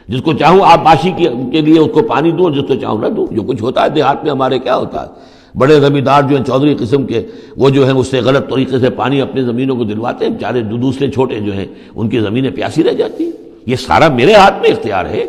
جس کو چاہوں آبپاشی کے لیے اس کو پانی دوں اور جس کو چاہوں نہ دوں. جو کچھ ہوتا ہے دیہات میں ہمارے کیا ہوتا ہے، بڑے زمیندار جو ہیں چودھری قسم کے، وہ جو ہیں اس سے غلط طریقے سے پانی اپنی زمینوں کو دلواتے ہیں، بیچارے دوسرے چھوٹے جو ہیں ان کی زمینیں پیاسی رہ جاتی ہیں. یہ سارا میرے ہاتھ میں اختیار ہے.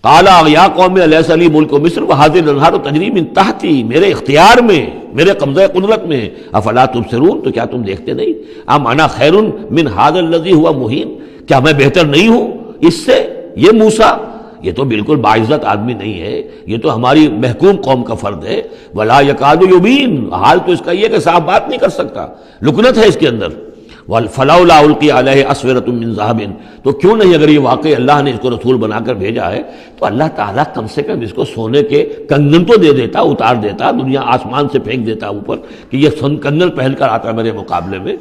قال یا قوم الیس لی ملک مصر وہذہ الانہار تجری من تحتی، میرے اختیار میں، میرے قبضہ قدرت میں. افلا تبصرون، تو کیا تم دیکھتے نہیں؟ ام انا خیر من ھذا الذی هو مہین، کیا میں بہتر نہیں ہوں اس سے؟ یہ موسیٰ یہ تو بالکل باعزت آدمی نہیں ہے، یہ تو ہماری محکوم قوم کا فرد ہے. ولا یکاد یبین، حال تو اس کا یہ کہ صاف بات نہیں کر سکتا، لکنت ہے اس کے اندر. فلولا القی علیہ اسورۃ من ذہب، تو کیوں نہیں، اگر یہ واقعی اللہ نے اس کو رسول بنا کر بھیجا ہے تو اللہ تعالیٰ کم سے کم اس کو سونے کے کنگن تو دے دیتا، اتار دیتا، دنیا آسمان سے پھینک دیتا اوپر کہ یہ کنگن پہن کر آتا میرے مقابلے میں.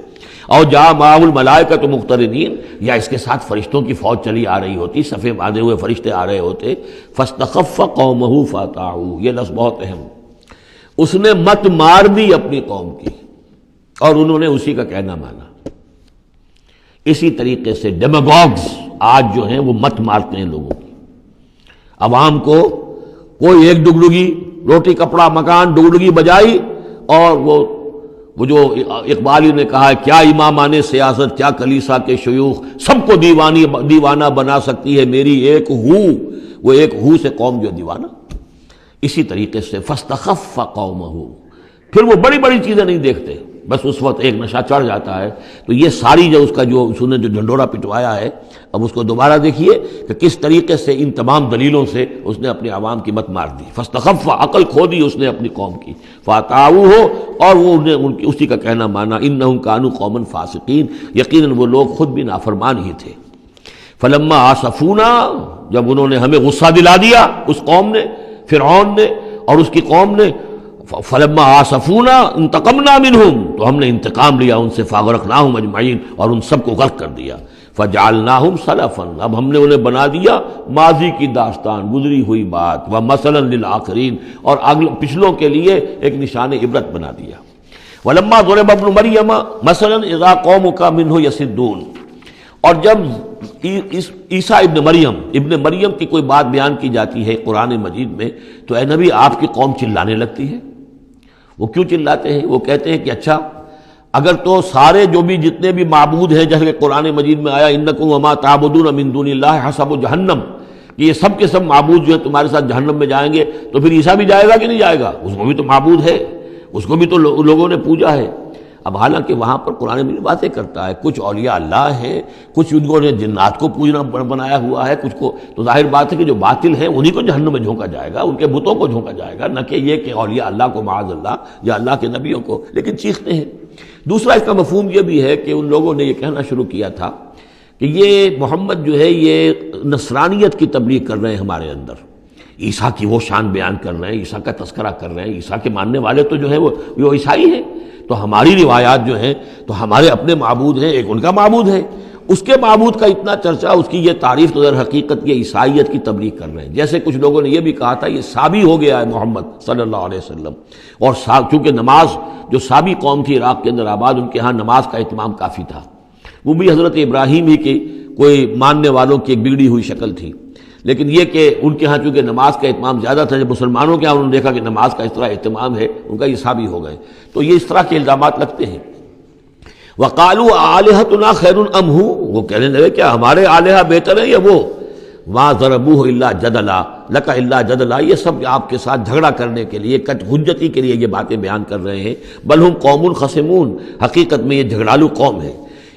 اور جا معہ الملائکۃ مقترنین، یا اس کے ساتھ فرشتوں کی فوج چلی آ رہی ہوتی، صفے باندھے ہوئے فرشتے آ رہے ہوتے. فاستخف قومہ فاطاعوہ، یہ لفظ بہت اہم، اس نے مت مار دی اپنی قوم کی اور انہوں نے اسی کا کہنا مانا. اسی طریقے سے ڈیماگوگز آج جو ہیں وہ مت مارتے ہیں لوگوں کی. عوام کو کوئی ایک ڈگڈگی، روٹی کپڑا مکان ڈگڈگی بجائی، اور وہ جو اقبالی نے کہا ہے، کیا امامان سیاست، کیا کلیسا کے شیوخ، سب کو دیوانہ بنا سکتی ہے میری ایک ہو. وہ ایک ہو سے قوم جو دیوانہ. اسی طریقے سے فاستخف قومہ، پھر وہ بڑی بڑی چیزیں نہیں دیکھتے، بس اس وقت ایک نشہ چڑھ جاتا ہے۔ تو یہ ساری جو اس کا جو نے جو ڈھنڈورا پٹوایا ہے، اب اس کو دوبارہ دیکھیے کہ کس طریقے سے ان تمام دلیلوں سے اس نے اپنے عوام کی مت مار دی۔ فاستخف، عقل کھو دی اس نے اپنی قوم کی، فاتعوہ، اور وہ انہیں اسی کا کہنا مانا، انہم کانوا قوما فاسقین، یقیناً وہ لوگ خود بھی نافرمان ہی تھے۔ فلما آسفونا، جب انہوں نے ہمیں غصہ دلا دیا، اس قوم نے، فرعون نے اور اس کی قوم نے، فلما آسفونا انتقمنا منہم، تو ہم نے انتقام لیا ان سے، فاغرقناہم اجمعین، اور ان سب کو غرق کر دیا۔ فجعلناہم سلفا، اب ہم نے انہیں بنا دیا ماضی کی داستان، گزری ہوئی بات، ومثلا للآخرین، اور پچھلوں کے لیے ایک نشان عبرت بنا دیا۔ ولما ضرب ابن مریم مثلا اذا قومک منہ یصدون، اور جب عیسیٰ ابن مریم کی کوئی بات بیان کی جاتی ہے قرآن مجید میں، تو اے نبی آپ کی قوم چلانے لگتی ہے۔ وہ کیوں چلاتے ہیں؟ وہ کہتے ہیں کہ اچھا اگر تو سارے جو بھی جتنے بھی معبود ہیں، جیسے کہ قرآن مجید میں آیا انکم وما تعبدون من دون اللہ حسب جہنم، کہ یہ سب کے سب معبود جو ہیں تمہارے ساتھ جہنم میں جائیں گے، تو پھر عیسیٰ بھی جائے گا کہ نہیں جائے گا؟ اس کو بھی تو معبود ہے، اس کو بھی تو لوگوں نے پوجا ہے۔ اب حالانکہ وہاں پر قرآن مجید باتیں کرتا ہے، کچھ اولیاء اللہ ہیں، کچھ ان کو نے جنات کو پوجنا بنایا ہوا ہے، کچھ کو، تو ظاہر بات ہے کہ جو باطل ہیں انہی کو جہنم میں جھونکا جائے گا، ان کے بتوں کو جھونکا جائے گا، نہ کہ یہ کہ اولیاء اللہ کو معاذ اللہ یا اللہ کے نبیوں کو، لیکن چیختے ہیں۔ دوسرا اس کا مفہوم یہ بھی ہے کہ ان لوگوں نے یہ کہنا شروع کیا تھا کہ یہ محمد جو ہے یہ نصرانیت کی تبلیغ کر رہے ہیں ہمارے اندر، عیسیٰ کی وہ شان بیان کر رہے ہیں، عیسیٰ کا تذکرہ کر رہے ہیں، عیسیٰ کے ماننے والے تو جو ہیں وہ عیسائی ہیں، تو ہماری روایات جو ہیں تو ہمارے اپنے معبود ہیں، ایک ان کا معبود ہے، اس کے معبود کا اتنا چرچا، اس کی یہ تعریف، تو در حقیقت یہ عیسائیت کی تبلیغ کر رہے ہیں۔ جیسے کچھ لوگوں نے یہ بھی کہا تھا یہ سابی ہو گیا ہے محمد صلی اللہ علیہ وسلم، اور چونکہ نماز جو سابی قوم تھی عراق کے اندر آباد، ان کے ہاں نماز کا اہتمام کافی تھا، وہ بھی حضرت ابراہیم ہی کی کوئی ماننے والوں کی ایک بگڑی ہوئی شکل تھی، لیکن یہ کہ ان کے ہاں چونکہ نماز کا اہتمام زیادہ تھا، جب مسلمانوں کے ہاں انہوں نے دیکھا کہ نماز کا اس طرح اہتمام ہے، ان کا یہ سابی ہو گئے، تو یہ اس طرح کے الزامات لگتے ہیں۔ وَقَالُوا آلِهَتُنَا خَيْرٌ أَمْ هُوَ، وہ کہنے لگے کیا ہمارے آلہہ بہتر ہیں یا وہ؟ مَا ضَرَبُوهُ إِلَّا جَدَلًا لَكَ إِلَّا جَدَلًا، یہ سب آپ کے ساتھ جھگڑا کرنے کے لیے، کٹ حجتی کے لیے یہ باتیں بیان کر رہے ہیں۔ بل ہم قوم خصمون، حقیقت میں یہ جھگڑالو قوم ہے۔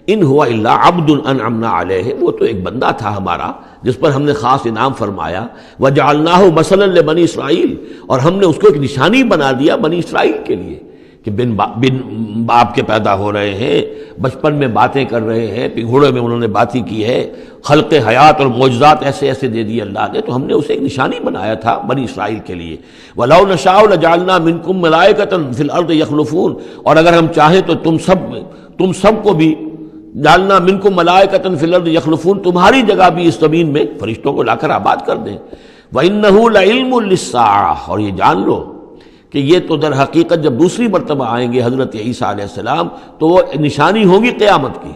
ان ہوا الا عبد انعمنا علیہ، وہ تو ایک بندہ تھا ہمارا جس پر ہم نے خاص انعام فرمایا، وجعلناہ مثلا لبنی اسرائیل، اور ہم نے اس کو ایک نشانی بنا دیا بنی اسرائیل کے لیے، کہ بن باپ کے پیدا ہو رہے ہیں، بچپن میں باتیں کر رہے ہیں، پگھوڑے میں انہوں نے باتیں کی ہے، خلق حیات اور معجزات ایسے ایسے دے دیے اللہ نے، تو ہم نے اسے ایک نشانی بنایا تھا بنی اسرائیل کے لیے۔ وَلَوْ نَشَاءُ لَجَعَلْنَا مِنْكُمْ مَلَائِكَةً فِي الْأَرْضِ يَخْلُفُونَ، اور اگر ہم چاہیں تو تم سب کو بھی جعلنا منکم ملائکۃ فی الارض یخلفون، تمہاری جگہ بھی اس زمین میں فرشتوں کو لا کر آباد کر دیں۔ وَإِنَّهُ لَعِلْمٌ لِلسَّاعَةِ، اور یہ جان لو کہ یہ تو در حقیقت جب دوسری مرتبہ آئیں گے حضرت عیسیٰ علیہ السلام تو وہ نشانی ہوگی قیامت کی۔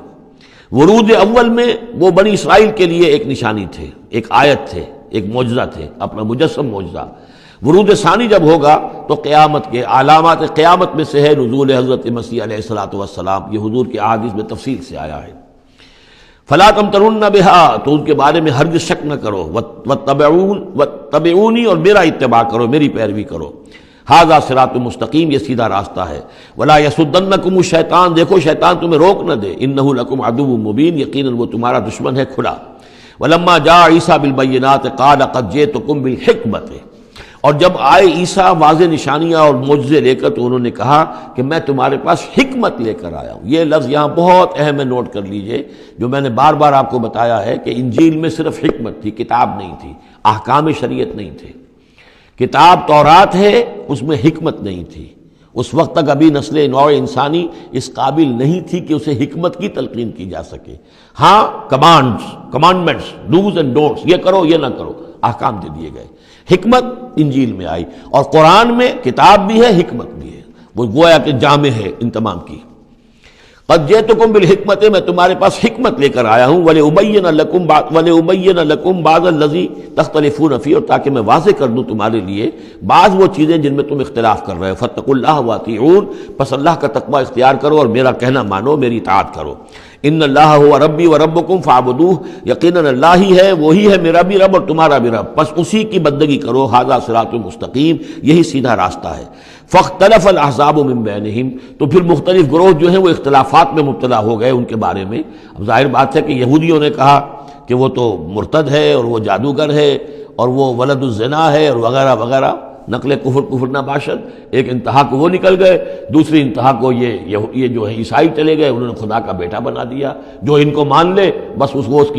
ورود اول میں وہ بنی اسرائیل کے لیے ایک نشانی تھے، ایک آیت تھے، ایک معجزہ تھے، اپنا مجسم معجزہ۔ ورود ثانی جب ہوگا تو قیامت کے علامات قیامت میں سے ہے نزول حضرت مسیح علیہ الصلوۃ والسلام، یہ حضور کی احادیث میں تفصیل سے آیا ہے۔ فلا تمترن بها، تو ان کے بارے میں ہرگز شک نہ کرو، واتبعونی، اور میرا اتباع کرو، میری پیروی کرو۔ ھذا صراط مستقیم، یہ سیدھا راستہ ہے۔ ولا یصدنکم الشیطان، دیکھو شیطان تمہیں روک نہ دے، انہ لکم عدو مبین، یقیناً وہ تمہارا دشمن ہے کھلا۔ ولما جاء عیسیٰ بالبینات قال قد جئتکم بالحکمۃ، اور جب آئے عیسیٰ واضح نشانیاں اور معجزے لے کر تو انہوں نے کہا کہ میں تمہارے پاس حکمت لے کر آیا ہوں۔ یہ لفظ یہاں بہت اہم ہے، نوٹ کر لیجئے، جو میں نے بار بار آپ کو بتایا ہے کہ انجیل میں صرف حکمت تھی، کتاب نہیں تھی، احکام شریعت نہیں تھے۔ کتاب تورات ہے، اس میں حکمت نہیں تھی، اس وقت تک ابھی نسل نوع انسانی اس قابل نہیں تھی کہ اسے حکمت کی تلقین کی جا سکے۔ ہاں کمانڈمنٹس، ڈوز اینڈ ڈونٹس، یہ کرو یہ نہ کرو، احکام دے دیے گئے۔ حکمت انجیل میں آئی، اور قرآن میں کتاب بھی ہے حکمت بھی ہے، وہ گویا کہ جامع ہے ان تمام کی۔ قد جئتکم بالحکمت، میں تمہارے پاس حکمت لے کر آیا ہوں، ولأبین لکم بعض الذی تختلفون فیہ، اور تاکہ میں واضح کر دوں تمہارے لیے بعض وہ چیزیں جن میں تم اختلاف کر رہے ہو۔ فاتقوا اللہ واطیعون، پس اللہ کا تقوی اختیار کرو اور میرا کہنا مانو، میری اطاعت کرو۔ ان اللہ هو ربی و ربکم فاعبدوہ، یقیناً اللہ ہی ہے، وہی ہے میرا بھی رب اور تمہارا بھی رب، بس اسی کی بندگی کرو، ھذا صراط مستقیم، یہی سیدھا راستہ ہے۔ فاختلف الاحزاب من بینہم، تو پھر مختلف گروہ جو ہیں وہ اختلافات میں مبتلا ہو گئے ان کے بارے میں۔ اب ظاہر بات ہے کہ یہودیوں نے کہا کہ وہ تو مرتد ہے اور وہ جادوگر ہے اور وہ ولد الزنا ہے اور وغیرہ وغیرہ، نقل کفر نہ باشد۔ ایک انتہا کو وہ نکل گئے، دوسری انتہا کو یہ جو ہے عیسائی چلے گئے، انہوں نے خدا کا بیٹا بنا دیا، جو ان کو مان لے بس اس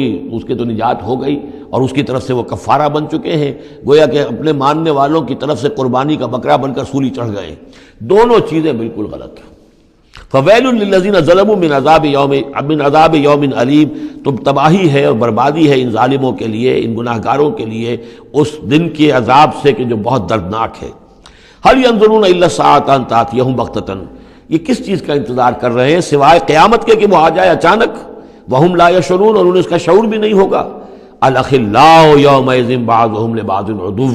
کی تو نجات ہو گئی، اور اس کی طرف سے وہ کفارہ بن چکے ہیں، گویا کہ اپنے ماننے والوں کی طرف سے قربانی کا بکرا بن کر سولی چڑھ گئے۔ دونوں چیزیں بالکل غلط ہیں۔ فویل للذین ظلموا من عذاب یوم علیم، تو تباہی ہے اور بربادی ہے ان ظالموں کے لیے، ان گناہگاروں کے لیے اس دن کے عذاب سے کہ جو بہت دردناک ہے۔ هل ينظرون الا الساعة ان تأتيهم بغتة، یہ کس چیز کا انتظار کر رہے ہیں سوائے قیامت کے کہ وہ آ جائے اچانک، وهم لا يشعرون، اور انہیں اس کا شعور بھی نہیں ہوگا۔ الاخلاء یومئذ بعضهم لبعض عدو،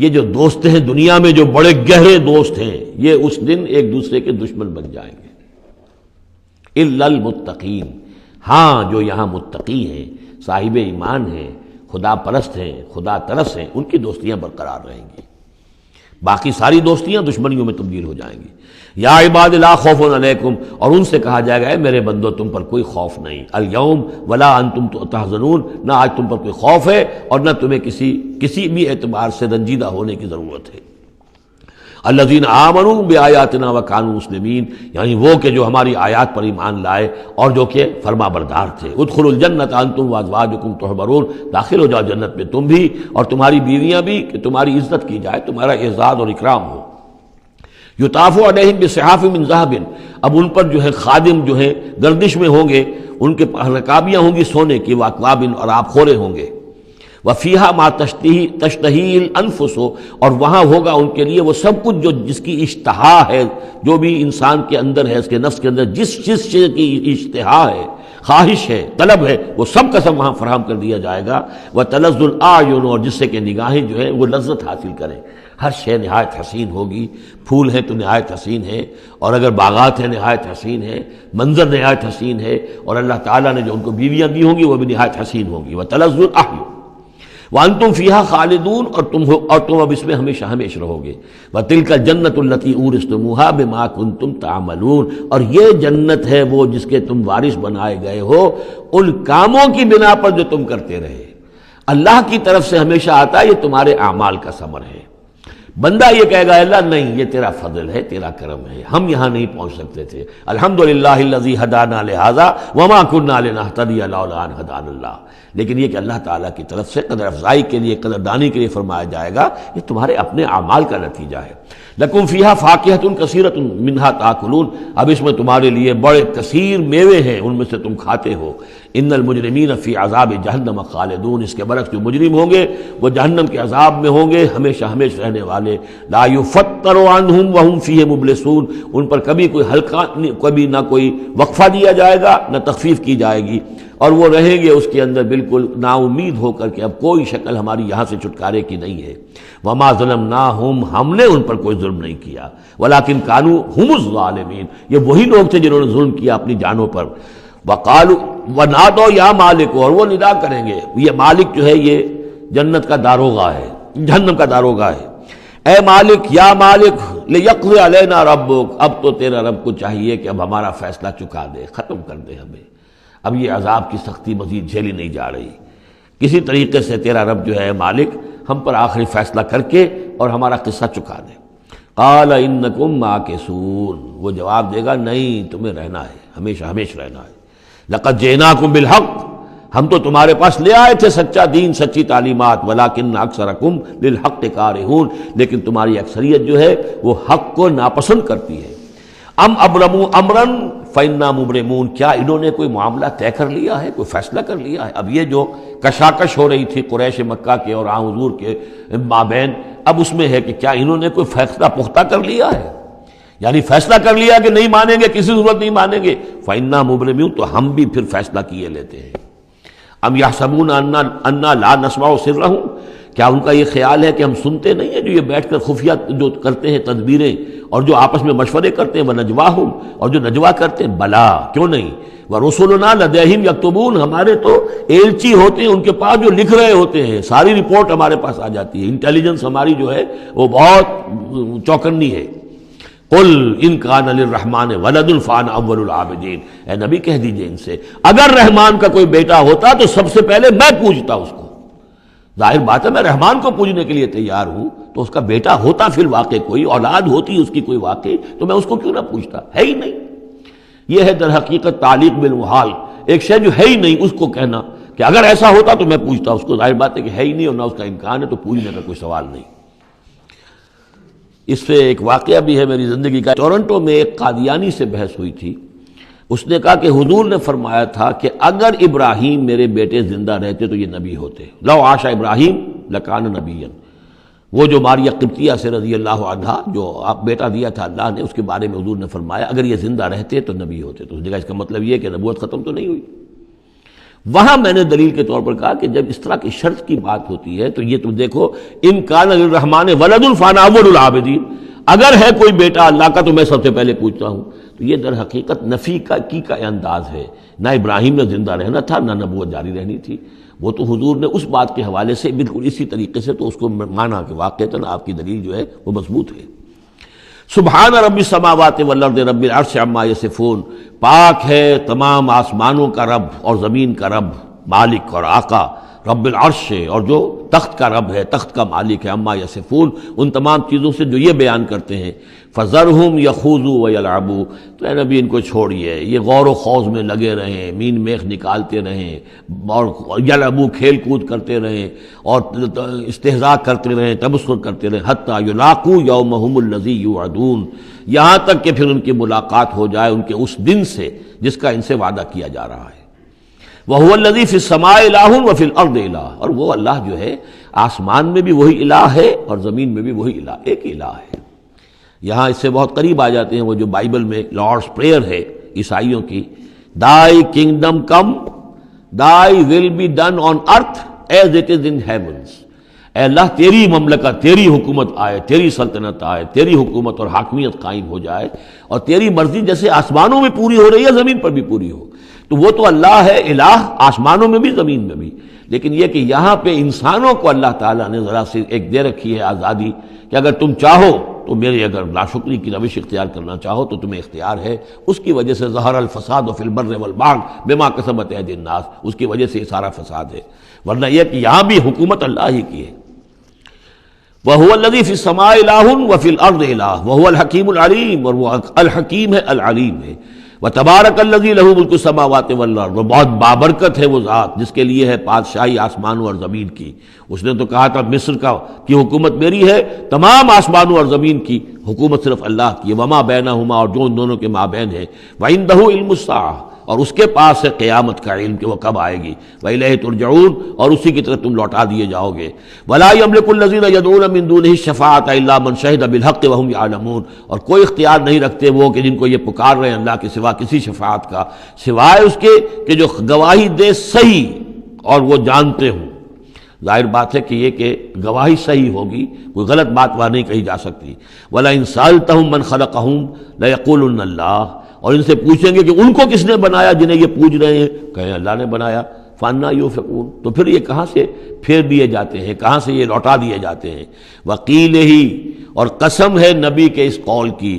یہ جو دوست ہیں دنیا میں جو بڑے گہرے دوست ہیں، یہ اس دن ایک دوسرے کے دشمن بن جائیں گے۔ الا المتقین، ہاں جو یہاں متقی ہیں، صاحب ایمان ہیں، خدا پرست ہیں، خدا ترس ہیں، ان کی دوستیاں برقرار رہیں گی، باقی ساری دوستیاں دشمنیوں میں تبدیل ہو جائیں گی۔ یا عباد لا خوف علیکم، اور ان سے کہا جائے گا اے میرے بندو تم پر کوئی خوف نہیں، الیوم ولا انتم تحزنون، نہ آج تم پر کوئی خوف ہے اور نہ تمہیں کسی بھی اعتبار سے رنجیدہ ہونے کی ضرورت ہے۔ الذین آمنوا بآیاتنا وکانوا مسلمین، یعنی وہ کہ جو ہماری آیات پر ایمان لائے اور جو کہ فرما بردار تھے۔ ادخلوا الجنۃ انتم وازواجکم تحبرون، داخل ہو جاؤ جنت میں تم بھی اور تمہاری بیویاں بھی، کہ تمہاری عزت کی جائے، تمہارا اعزاز اور اکرام ہو۔ یطاف علیہم بصحاف من ذہب، اب ان پر جو ہے خادم جو ہے گردش میں ہوں گے، ان کے رکابیاں ہوں گی سونے کی، واکواب، اور آب خورے ہوں گے۔ وفیہا ما تشتہی الانفس، اور وہاں ہوگا ان کے لیے وہ سب کچھ جو جس کی اشتہا ہے، جو بھی انسان کے اندر ہے، اس کے نفس کے اندر جس چیز کی اشتہا ہے، خواہش ہے، طلب ہے، وہ سب کا سب وہاں فراہم کر دیا جائے گا۔ وتلذ الاعین، اور جس سے کہ نگاہیں جو ہیں وہ لذت حاصل کریں، ہر شے نہایت حسین ہوگی، پھول ہیں تو نہایت حسین ہے، اور اگر باغات ہیں نہایت حسین ہے، منظر نہایت حسین ہے، اور اللہ تعالیٰ نے جو ان کو بیویاں دی ہوں گی وہ بھی نہایت حسین ہوں گی۔ وتلذ الاعین وانتم فیہا خالدون، اور تم اب اس میں ہمیشہ ہمیشہ رہو گے۔ وتلک الجنۃ التی اورثتموہا بما کنتم تعملون، اور یہ جنت ہے وہ جس کے تم وارث بنائے گئے ہو ان کاموں کی بنا پر جو تم کرتے رہے۔ اللہ کی طرف سے ہمیشہ آتا ہے یہ تمہارے اعمال کا ثمر ہے۔ بندہ یہ کہے گا اللہ نہیں، یہ تیرا فضل ہے، تیرا کرم ہے، ہم یہاں نہیں پہنچ سکتے تھے، الحمدللہ الذی ہدانا لہذا وما کنا لنہتدی لولا ان ہدانا اللہ، لیکن یہ کہ اللہ تعالیٰ کی طرف سے قدر افزائی کے لیے، قدر دانی کے لیے فرمایا جائے گا، یہ تمہارے اپنے اعمال کا نتیجہ ہے۔ لکم فیہا فاکہۃ کثیرۃ منہا تاکلون، اب اس میں تمہارے لیے بڑے کثیر میوے ہیں، ان میں سے تم کھاتے ہو۔ ان المجرمین فی عذاب جہنم خالدون، اس کے برعکس جو مجرم ہوں گے وہ جہنم کے عذاب میں ہوں گے ہمیشہ ہمیشہ رہنے والے۔ لا یفتر عنہم وہم فیہ مبلسون، ان پر کبھی کوئی ہلکا، کبھی نہ کوئی وقفہ دیا جائے گا نہ تخفیف کی جائے گی، اور وہ رہیں گے اس کے اندر بالکل نا امید ہو کر کہ اب کوئی شکل ہماری یہاں سے چھٹکارے کی نہیں ہے۔ وما ظلمناہم، ہم نے ان پر کوئی ظلم نہیں کیا، ولکن کانوا ہم الظالمین، یہ وہی لوگ تھے جنہوں نے ظلم کیا اپنی جانوں پر۔ وقالوا ونادوا یا مالک، اور وہ ندا کریں گے، یہ مالک جو ہے یہ جنت کا داروغہ ہے، جہنم کا داروغہ ہے۔ اے مالک، یا مالک، لیقضی علینا ربک، اب تو تیرا رب کو چاہیے کہ اب ہمارا فیصلہ چکا دے، ختم کر دے ہمیں، اب یہ عذاب کی سختی مزید جھیلی نہیں جا رہی، کسی طریقے سے تیرا رب جو ہے مالک ہم پر آخری فیصلہ کر کے اور ہمارا قصہ چکا دے۔ قال انکم ماکثون، وہ جواب دے گا نہیں، تمہیں رہنا ہے، ہمیشہ ہمیشہ رہنا ہے۔ لقد جئناکم بالحق، ہم تو تمہارے پاس لے آئے تھے سچا دین، سچی تعلیمات، ولکن اکثرکم للحق کارہون، لیکن تمہاری اکثریت جو ہے وہ حق کو ناپسند کرتی ہے۔ ام ابرموا امرا فإنا مبرمون، کیا انہوں نے کوئی معاملہ طے کر لیا ہے، کوئی فیصلہ کر لیا ہے؟ اب یہ جو کشاکش ہو رہی تھی قریش مکہ کے اور حضور کے مابین، اب اس میں ہے کہ کیا انہوں نے کوئی فیصلہ پختہ کر لیا ہے، یعنی فیصلہ کر لیا کہ نہیں مانیں گے، کسی صورت نہیں مانیں گے، فإنا مبرمون، تو ہم بھی پھر فیصلہ کیے لیتے ہیں۔ ام یحسبون انا لا نسمع سرهم، کیا ان کا یہ خیال ہے کہ ہم سنتے نہیں ہیں جو یہ بیٹھ کر خفیہ جو کرتے ہیں تدبیریں اور جو آپس میں مشورے کرتے ہیں وَنَجْوَاهُمْ، اور جو نجوا کرتے ہیں؟ بلا، کیوں نہیں، وَرُسُلُنَا لَدَيْهِمْ يَكْتُبُونَ، ہمارے تو ایلچی ہوتے ہیں ان کے پاس جو لکھ رہے ہوتے ہیں، ساری رپورٹ ہمارے پاس آ جاتی ہے، انٹیلیجنس ہماری جو ہے وہ بہت چوکنی ہے۔ قل ان کان للرحمن ولد فانا اول العابدین، اے نبی کہہ دیجئے ان سے اگر رحمان کا کوئی بیٹا ہوتا تو سب سے پہلے میں پوجتا اس کو۔ ظاہر بات ہے میں رحمان کو پوجنے کے لیے تیار ہوں، تو اس کا بیٹا ہوتا فی الواقع کوئی اولاد ہوتی اس کی کوئی واقع، تو میں اس کو کیوں نہ پوچھتا، ہے ہی نہیں۔ یہ ہے در حقیقت تعلیق بالمحال، ایک شے جو ہے ہی نہیں اس کو کہنا کہ اگر ایسا ہوتا تو میں پوچھتا اس کو۔ ظاہر بات ہے کہ ہے ہی نہیں اور نہ اس کا امکان ہے، تو پوچھنے کا کوئی سوال نہیں۔ اس سے ایک واقعہ بھی ہے میری زندگی کا۔ ٹورنٹو میں ایک قادیانی سے بحث ہوئی تھی، اس نے کہا کہ حضور نے فرمایا تھا کہ اگر ابراہیم میرے بیٹے زندہ رہتے تو یہ نبی ہوتے، لو عاش ابراہیم لکان نبیا۔ وہ جو ماریہ قبطیہ سے رضی اللہ عنہا جو آپ بیٹا دیا تھا اللہ نے، اس کے بارے میں حضور نے فرمایا اگر یہ زندہ رہتے تو نبی ہوتے۔ تو اس نے کہا اس کا مطلب یہ کہ نبوت ختم تو نہیں ہوئی۔ وہاں میں نے دلیل کے طور پر کہا کہ جب اس طرح کی شرط کی بات ہوتی ہے تو یہ تم دیکھو، ان کان للرحمن ولد فانا اول العابدین، اگر ہے کوئی بیٹا اللہ کا تو میں سب سے پہلے پوچھتا ہوں۔ تو یہ در حقیقت نفی کا انداز ہے، نہ ابراہیم نے زندہ رہنا تھا نہ نبوت جاری رہنی تھی۔ وہ تو حضور نے اس بات کے حوالے سے بالکل اسی طریقے سے تو اس کو مانا کہ واقعتاً آپ کی دلیل جو ہے وہ مضبوط ہے۔ سبحان رب السماوات والارض رب العرش عما یصفون، پاک ہے تمام آسمانوں کا رب اور زمین کا رب، مالک اور آقا، رب العرش، اور جو تخت کا رب ہے، تخت کا مالک ہے، عما یصفون، ان تمام چیزوں سے جو یہ بیان کرتے ہیں۔ فذرہم یخوضوا ویلعبوا، تو اے نبی ان کو چھوڑیے، یہ غور و خوض میں لگے رہیں، مین میخ نکالتے رہیں، اور یلعبوا کھیل کود کرتے رہیں، اور استہزاء کرتے رہیں، تبصر کرتے رہیں، حتی یلاقوا یومہم الذی یوعدون، یہاں تک کہ پھر ان کی ملاقات ہو جائے ان کے اس دن سے جس کا ان سے وعدہ کیا جا رہا ہے۔ وَهُوَ الَّذِي فِي السَّمَاءِ إِلَٰهٌ وَفِي الْأَرْضِ إِلَٰهٌ، اور وہ اللہ جو ہے آسمان میں بھی وہی الہ ہے اور زمین میں بھی وہی الہ، ایک الہ ہے۔ یہاں اس سے بہت قریب آ جاتے ہیں وہ جو بائبل میں لارڈس پریئر ہے عیسائیوں کی، Thy kingdom come, Thy will be done on earth as it is in heavens۔ اے اللہ تیری مملکت، تیری حکومت آئے، تیری سلطنت آئے، تیری حکومت اور حاکمیت قائم ہو جائے، اور تیری مرضی جیسے آسمانوں میں پوری ہو رہی ہے زمین پر بھی پوری ہو۔ تو وہ تو اللہ ہے الہ، آسمانوں میں بھی زمین میں بھی، لیکن یہ کہ یہاں پہ انسانوں کو اللہ تعالیٰ نے ذرا سی ایک دے رکھی ہے آزادی کہ اگر تم چاہو تو میری اگر ناشکری کی روش اختیار کرنا چاہو تو تمہیں اختیار ہے۔ اس کی وجہ سے ظہر الفساد فی البر والبحر بما کسبت ایدی الناس، اس کی وجہ سے یہ سارا فساد ہے، ورنہ یہ کہ یہاں بھی حکومت اللہ ہی کی ہے۔ وَهُوَ الَّذِي فِي السَّمَاءِ إِلَٰهٌ وَفِي الْأَرْضِ إِلَٰهٌ وَهُوَ الْحَكِيمُ الْعَلِيمُ، اور وہ الحکیم ہے، العلیم ہے۔ وَتَبَارَكَ الَّذِي لَهُ مُلْكُ السَّمَاوَاتِ وَالْأَرْضِ، بہت بابرکت ہے وہ ذات جس کے لیے ہے بادشاہی آسمانوں اور زمین کی۔ اس نے تو کہا تھا مصر کی حکومت میری ہے، تمام آسمانوں اور زمین کی حکومت صرف اللہ کی ہے، وَمَا بَيْنَهُمَا، اور جو ان دونوں کے مابین ہے، وَعِندَهُ عِلْمُ السَّاعَةِ، اور اس کے پاس ہے قیامت کا علم کہ وہ کب آئے گی، وَإِلَيْهِ تُرْجَعُونَ، اور اسی کی طرف تم لوٹا دیے جاؤ گے۔ وَلَا يَمْلِكُ الَّذِينَ يَدْعُونَ مِن دُونِهِ الشَّفَاعَةَ إِلَّا مَن شَهِدَ بِالْحَقِّ وَهُمْ يَعْلَمُونَ، اور کوئی اختیار نہیں رکھتے وہ کہ جن کو یہ پکار رہے ہیں اللہ کے سوا کسی شفاعت کا، سوائے اس کے کہ جو گواہی دے صحیح اور وہ جانتے ہوں۔ ظاہر بات ہے کہ یہ کہ گواہی صحیح ہوگی، کوئی غلط بات وہاں نہیں کہی جا سکتی۔ وَلَئِن سَأَلْتَهُم مَّن خَلَقَهُم لَيَقُولُنَّ اللَّهُ، اور ان سے پوچھیں گے کہ ان کو کس نے بنایا جنہیں یہ پوچھ رہے ہیں، کہیں اللہ نے بنایا۔ فَأَنَّىٰ يُؤْفَكُونَ، تو پھر یہ کہاں سے پھیر دیے جاتے ہیں، کہاں سے یہ لوٹا دیے جاتے ہیں۔ وَقِيلِهِ، اور قسم ہے نبی کے اس قول کی،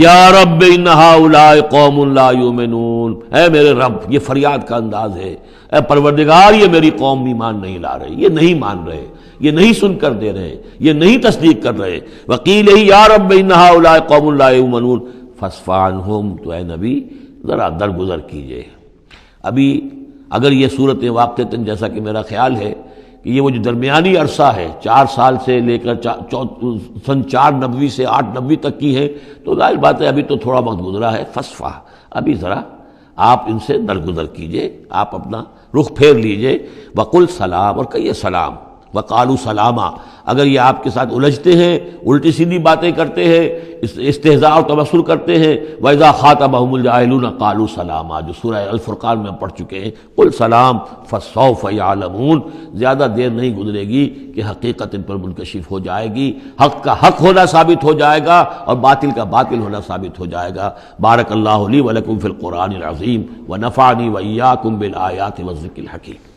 یا رب ان ہؤلاء قوم لا یؤمنون، اے میرے رب، یہ فریاد کا انداز ہے، اے پروردگار یہ میری قوم ایمان نہیں لا رہے، یہ نہیں مان رہے، یہ نہیں سن کر دے رہے، یہ نہیں تصدیق کر رہے۔ وَقِيلِهِ یا رب ان ہؤلاء قوم لا یؤمنون فاصفح عنہم، تو اے نبی ذرا درگزر کیجئے۔ ابھی اگر یہ صورت واقعتاً جیسا کہ میرا خیال ہے کہ یہ وہ جو درمیانی عرصہ ہے 4 سال سے لے کر سن 490 سے 890 تک کی ہے، تو ظاہر بات ہے ابھی تو تھوڑا وقت گزرا ہے۔ فاصفح، ابھی ذرا آپ ان سے درگزر کیجئے، آپ اپنا رخ پھیر لیجئے۔ وقل سلام، اور کہیے سلام، وقالوا سلاما، اگر یہ آپ کے ساتھ الجھتے ہیں، الٹی سیدھی باتیں کرتے ہیں، استہزاء اور تبصر کرتے ہیں، وَإِذَا خَاطَبَهُمُ الْجَاهِلُونَ قَالُوا سَلَامًا، جو سورہ الفرقان میں ہم پڑھ چکے ہیں، قُلْ سلام فَسَوْفَ يَعْلَمُونَ، زیادہ دیر نہیں گزرے گی کہ حقیقت ان پر منکشف ہو جائے گی، حق کا حق ہونا ثابت ہو جائے گا اور باطل کا باطل ہونا ثابت ہو جائے گا۔ بارک اللہ لی ولکم فی القرآن العظیم ونفعنی وإیاکم بالآیات والذکر الحکیم۔